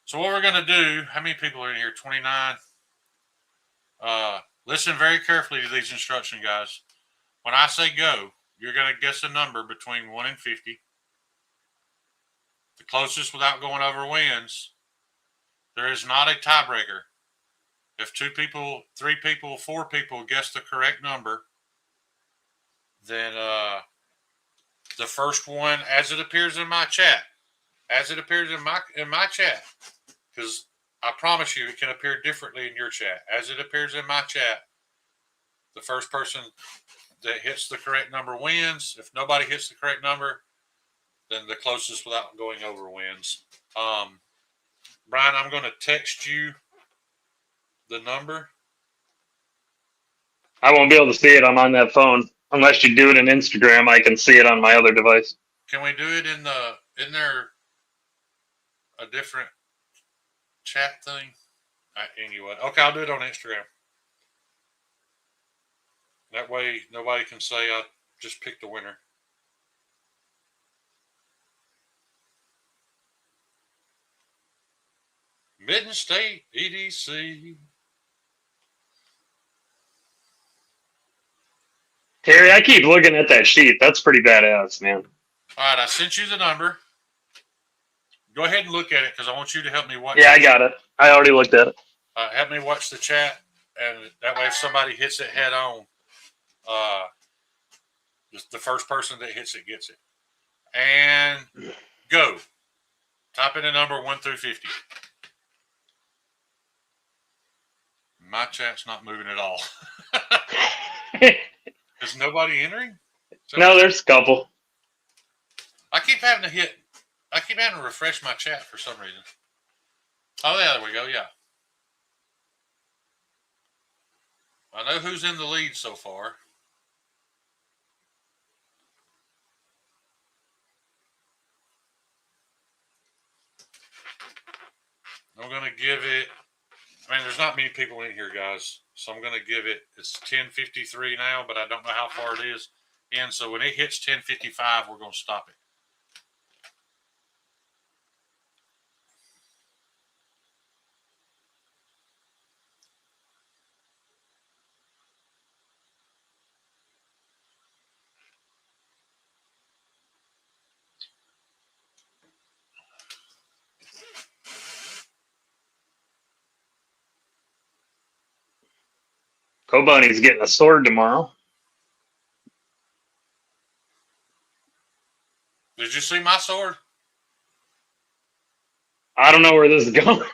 So what we're gonna do? How many people are in here? 29. Listen very carefully to these instructions, guys. When I say go, you're gonna guess a number between 1 and 50. The closest without going over wins. There is not a tiebreaker. If 2 people, 3 people, 4 people guess the correct number, then the first one, as it appears in my chat, because I promise you it can appear differently in your chat. As it appears in my chat, the first person that hits the correct number wins. If nobody hits the correct number, then the closest without going over wins. Brian, I'm going to text you the number. I won't be able to see it. I'm on that phone. Unless you do it in Instagram, I can see it on my other device. Can we do it in there a different chat thing? Anyway, okay, I'll do it on Instagram. That way, nobody can say I just picked a winner. Mitten State EDC. Terry, I keep looking at that sheet. That's pretty badass, man. All right, I sent you the number. Go ahead and look at it because I want you to help me watch. Yeah, I got it. I already looked at it. Help me watch the chat, and that way, if somebody hits it head on, just the first person that hits it gets it. And go. Type in the number 1 through 50. My chat's not moving at all. Is nobody entering? No, there's a couple. I keep having to refresh my chat for some reason. Oh, yeah, there we go. Yeah. I know who's in the lead so far. I'm going to give it, there's not many people in here, guys. So I'm going to give it, it's 10:53 now, but I don't know how far it is in. So when it hits 10:55, we're going to stop it. Bunny's getting a sword tomorrow. Did you see my sword? I don't know where this is going.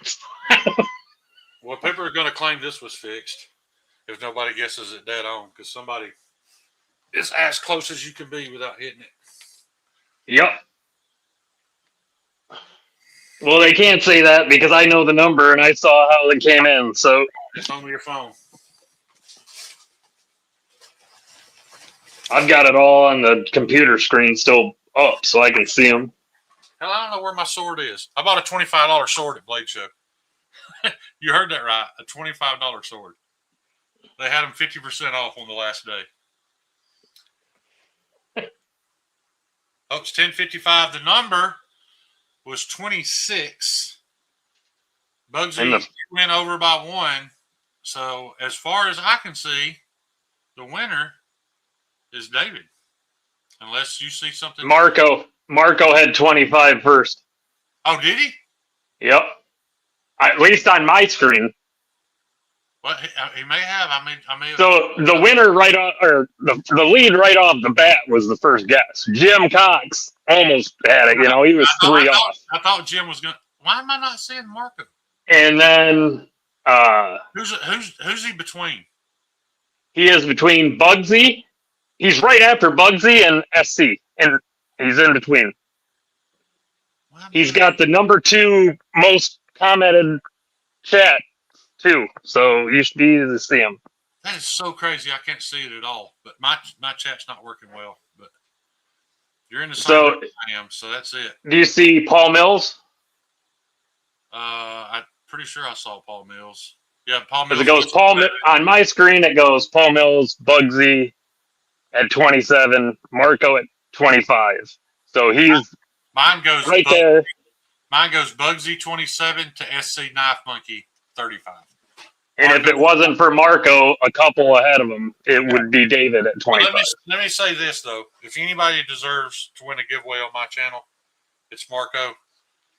Well, people are going to claim this was fixed if nobody guesses it dead on because somebody is as close as you can be without hitting it. Yep. Well, they can't say that because I know the number and I saw how it came in. So it's on your phone. I've got it all on the computer screen still up so I can see them. Hell, I don't know where my sword is. I bought a $25 sword at Blade Show. You heard that right. A $25 sword. They had them 50% off on the last day. Oh, it's 10:55. The number was 26. Bugsy went over by 1. So as far as I can see, the winner is David. Unless you see something. Marco. Marco had 25 first. Oh, did he? Yep. At least on my screen. Well, he may have. I may have. So the winner right off, or the lead right off the bat was the first guess. Jim Cox almost had it. He was three off. I thought Jim was going. Why am I not seeing Marco? And then who's he between? he is between Bugsy. He's right after Bugsy and SC, and he's in between. He's got the number 2 most commented chat too, so you should be able to see him. That is so crazy. I can't see it at all. But my chat's not working well. But you're in the same room I am, so that's it. Do you see Paul Mills? I'm pretty sure I saw Paul Mills. Yeah, Paul Mills. Because it goes on my screen. It goes Paul Mills, Bugsy at 27, Marco at 25. So he's mine goes right there. Mine goes Bugsy 27 to SC Knife Monkey 35. And Marco, if it wasn't for Marco, a couple ahead of him, it would be David at 25. Let me say this, though. If anybody deserves to win a giveaway on my channel, it's Marco.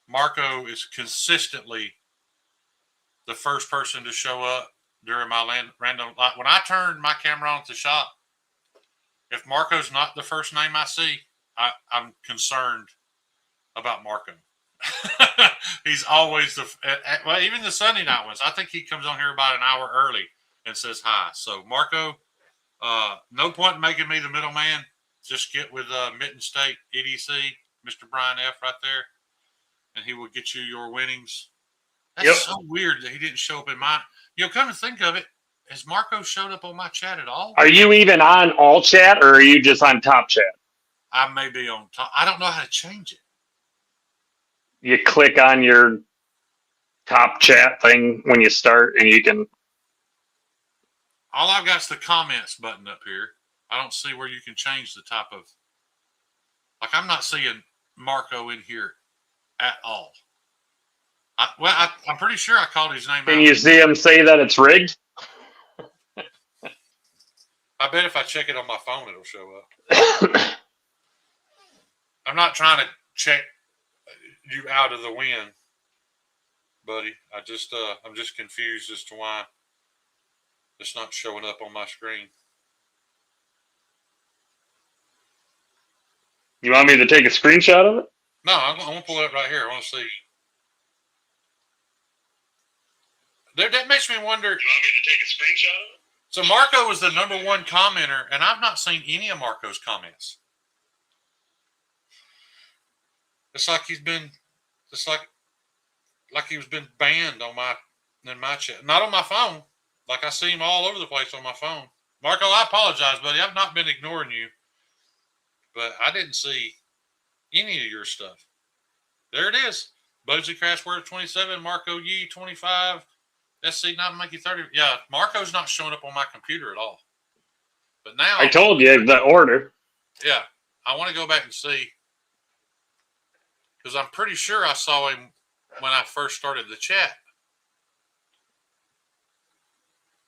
Marco is consistently the first person to show up during my random. Like when I turn my camera on at the shop, if Marco's not the first name I see, I'm concerned about Marco. He's always well, even the Sunday night ones. I think he comes on here about an hour early and says hi. So Marco, no point in making me the middleman. Just get with Mitten State EDC, Mr. Brian F. right there, and he will get you your winnings. That's so weird that he didn't show up in my. Come to think of it, has Marco showed up on my chat at all? Are you even on all chat, or are you just on top chat? I may be on top. I don't know how to change it. You click on your top chat thing when you start, and you can. All I've got is the comments button up here. I don't see where you can change the type of. Like, I'm not seeing Marco in here at all. I'm pretty sure I called his name out. Can you see him say that it's rigged? I bet if I check it on my phone, it'll show up. I'm not trying to check you out of the win, buddy. I'm just confused as to why it's not showing up on my screen. You want me to take a screenshot of it? No, I'm going to pull it up right here. I want to see. That makes me wonder. You want me to take a screenshot of it? So Marco was the number 1 commenter, and I've not seen any of Marco's comments. It's like he's been, like he's been banned in my chat. Not on my phone. Like I see him all over the place on my phone. Marco, I apologize, buddy. I've not been ignoring you, but I didn't see any of your stuff. There it is. Bugsy Crashware 27, Marco Yee 25, SC not make you 30. Yeah, Marco's not showing up on my computer at all. But now I told you the order. Yeah, I want to go back and see. Because I'm pretty sure I saw him when I first started the chat.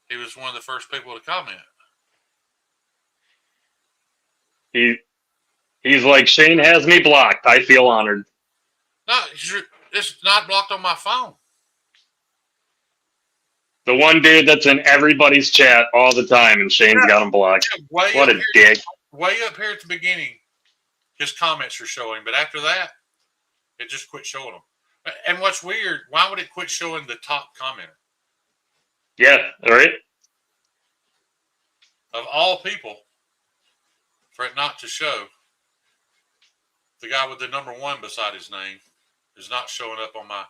He was one of the first people to comment. He's like, Shane has me blocked. I feel honored. No, it's not blocked on my phone. The one dude that's in everybody's chat all the time, and Shane's got him blocked. What a dick. Way up here at the beginning, his comments are showing, but after that, it just quit showing them. And what's weird, why would it quit showing the top commenter? Yeah, all right. Of all people, for it not to show, the guy with the number 1 beside his name is not showing up on my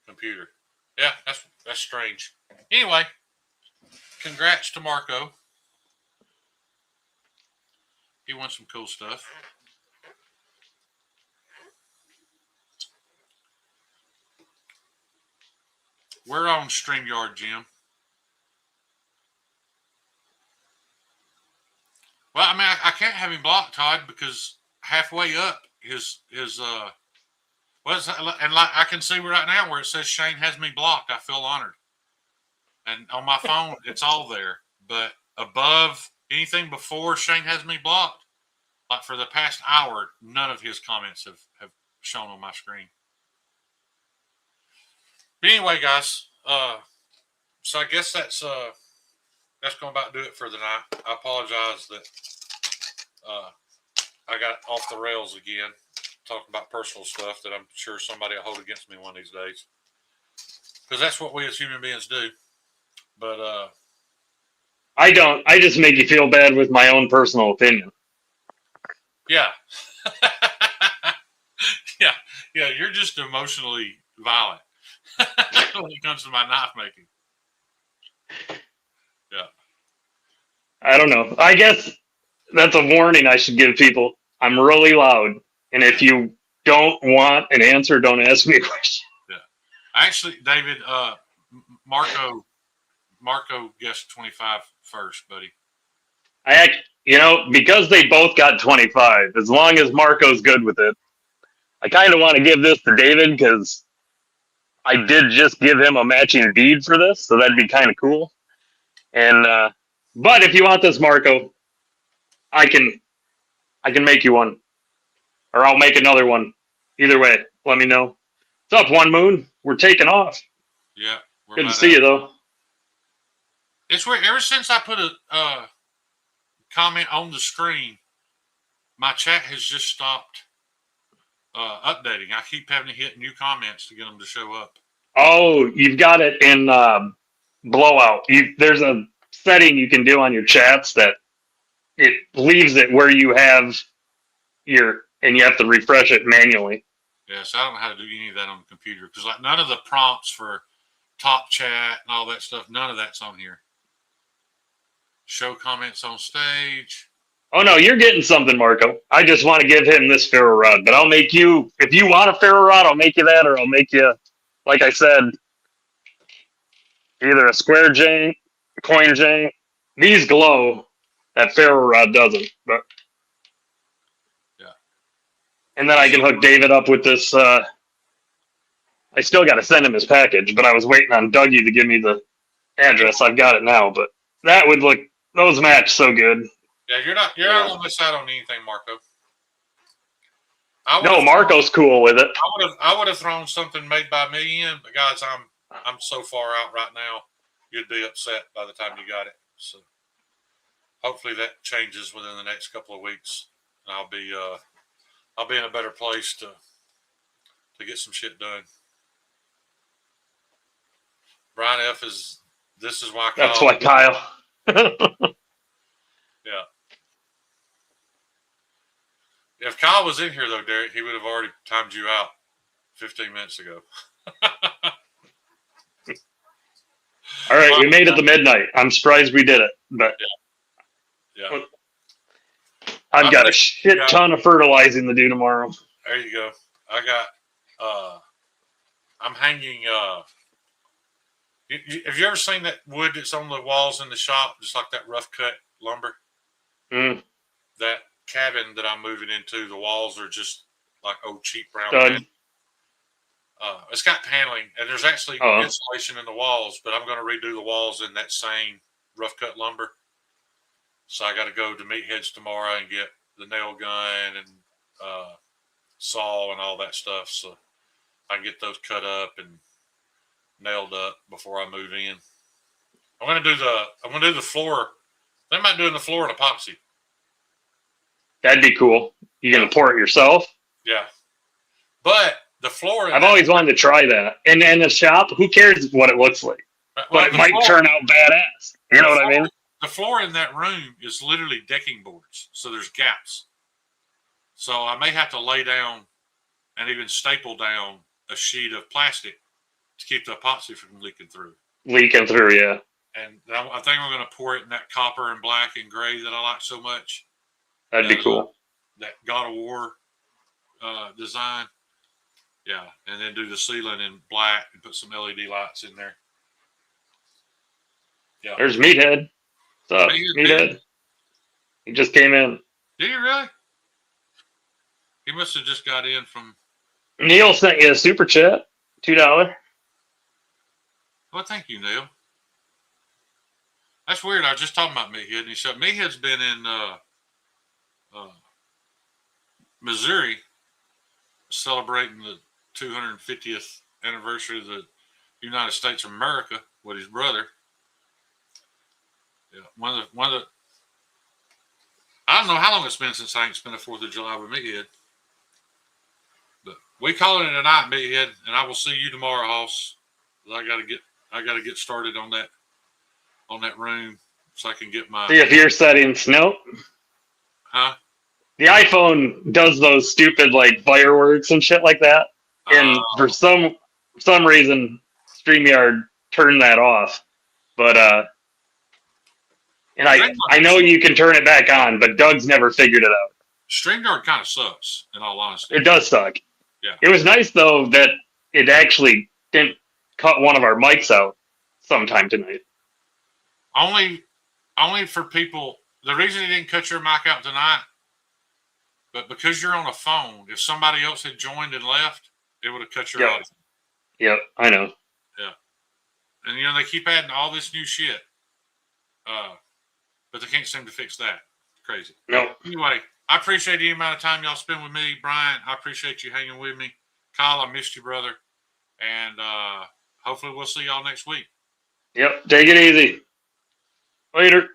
computer. Yeah, that's strange. Anyway, congrats to Marco. He won some cool stuff. We're on StreamYard, Jim. Well, I mean, I can't have him blocked, Todd, because halfway up his and like I can see right now where it says Shane has me blocked. I feel honored. And on my phone, it's all there. But above anything before Shane has me blocked, like for the past hour, none of his comments have shown on my screen. But anyway, guys, so I guess that's going to about do it for the night. I apologize that I got off the rails again, talking about personal stuff that I'm sure somebody will hold against me one of these days, because that's what we as human beings do. But I don't. I just make you feel bad with my own personal opinion. yeah, yeah, you're just emotionally violent when it comes to my knife making. Yeah. I don't know. I guess that's a warning I should give people. I'm really loud, and if you don't want an answer, don't ask me a question. Yeah. Actually, David, Marco guessed 25 first, buddy. Because they both got 25, as long as Marco's good with it, I kind of want to give this to David because I did just give him a matching bead for this, so that'd be kind of cool. And but if you want this, Marco, I can make you one, or I'll make another one. Either way, let me know. What's up, One Moon? We're taking off. Yeah, good to see you, though. It's weird. Ever since I put a comment on the screen, my chat has just stopped updating. I keep having to hit new comments to get them to show up. Oh, you've got it in Blowout. There's a setting you can do on your chats that it leaves it where you have and you have to refresh it manually. Yes, I don't know how to do any of that on the computer because like none of the prompts for top chat and all that stuff, none of that's on here. Show comments on stage. Oh no, you're getting something, Marco. I just want to give him this ferro rod, but I'll make you, if you want a ferro rod, I'll make you that, or I'll make you, like I said, either a square jank, a coin jank. These glow. That ferro rod doesn't, but yeah. And then I can hook David up with this. I still got to send him his package, but I was waiting on Dougie to give me the address. I've got it now, but that would look, those match so good. Yeah, you're not gonna miss out on anything, Marco. No, Marco's cool with it. I would have thrown something made by me in, but guys, I'm so far out right now. You'd be upset by the time you got it. So hopefully that changes within the next couple of weeks, and I'll be in a better place to get some shit done. Brian F this is why Kyle. That's why Kyle. Yeah. If Kyle was in here though, Derek, he would have already timed you out 15 minutes ago. All right, we made it to midnight. I'm surprised we did it, but yeah. I've got a shit ton of fertilizing to do tomorrow. There you go. I got. I'm hanging. Have you ever seen that wood that's on the walls in the shop, just like that rough cut lumber? Mm. That cabin that I'm moving into, the walls are just like old cheap brown. It's got paneling, and there's actually insulation in the walls, but I'm going to redo the walls in that same rough cut lumber. So I got to go to Meatheads tomorrow and get the nail gun and saw and all that stuff, so I can get those cut up and nailed up before I move in. I'm going to do the floor. They might do the floor in epoxy. That'd be cool. You gonna pour it yourself? Yeah, but the floor. I've always wanted to try that. And in the shop, who cares what it looks like? Well, but it might turn out badass. You know what I mean? The floor in that room is literally decking boards, so there's gaps. So I may have to lay down and even staple down a sheet of plastic to keep the epoxy from leaking through. Yeah. And I think I'm going to pour it in that copper and black and gray that I like so much. That'd be cool. That God of War design. Yeah, and then do the ceiling in black and put some LED lights in there. Yeah. There's Meathead. What's up, Meathead? He just came in. Did he really? He must have just got in from... Neil sent you a super chat. $2. Well, thank you, Neil. That's weird. I was just talking about Meathead, and he said Meathead's been in Missouri, celebrating the 250th anniversary of the United States of America with his brother. Yeah, one of the. I don't know how long it's been since I ain't spent a 4th of July with Meathead. But we call it a night, Meathead, and I will see you tomorrow, Hoss. I gotta get started on that room so I can get my. See if your settings. Nope. Huh? The iPhone does those stupid like fireworks and shit like that, and for some reason, StreamYard turned that off. But and I know you can turn it back on, but Doug's never figured it out. StreamYard kind of sucks, in all honesty. It does suck. Yeah. It was nice though that it actually didn't cut one of our mics out sometime tonight. Only for people. The reason it didn't cut your mic out tonight, but because you're on a phone, if somebody else had joined and left, it would have cut your audio. Yep, I know. Yeah. And they keep adding all this new shit. But they can't seem to fix that. Crazy. No. Anyway, I appreciate the amount of time y'all spend with me. Brian, I appreciate you hanging with me. Kyle, I missed you, brother. And hopefully we'll see y'all next week. Yep, take it easy. Later.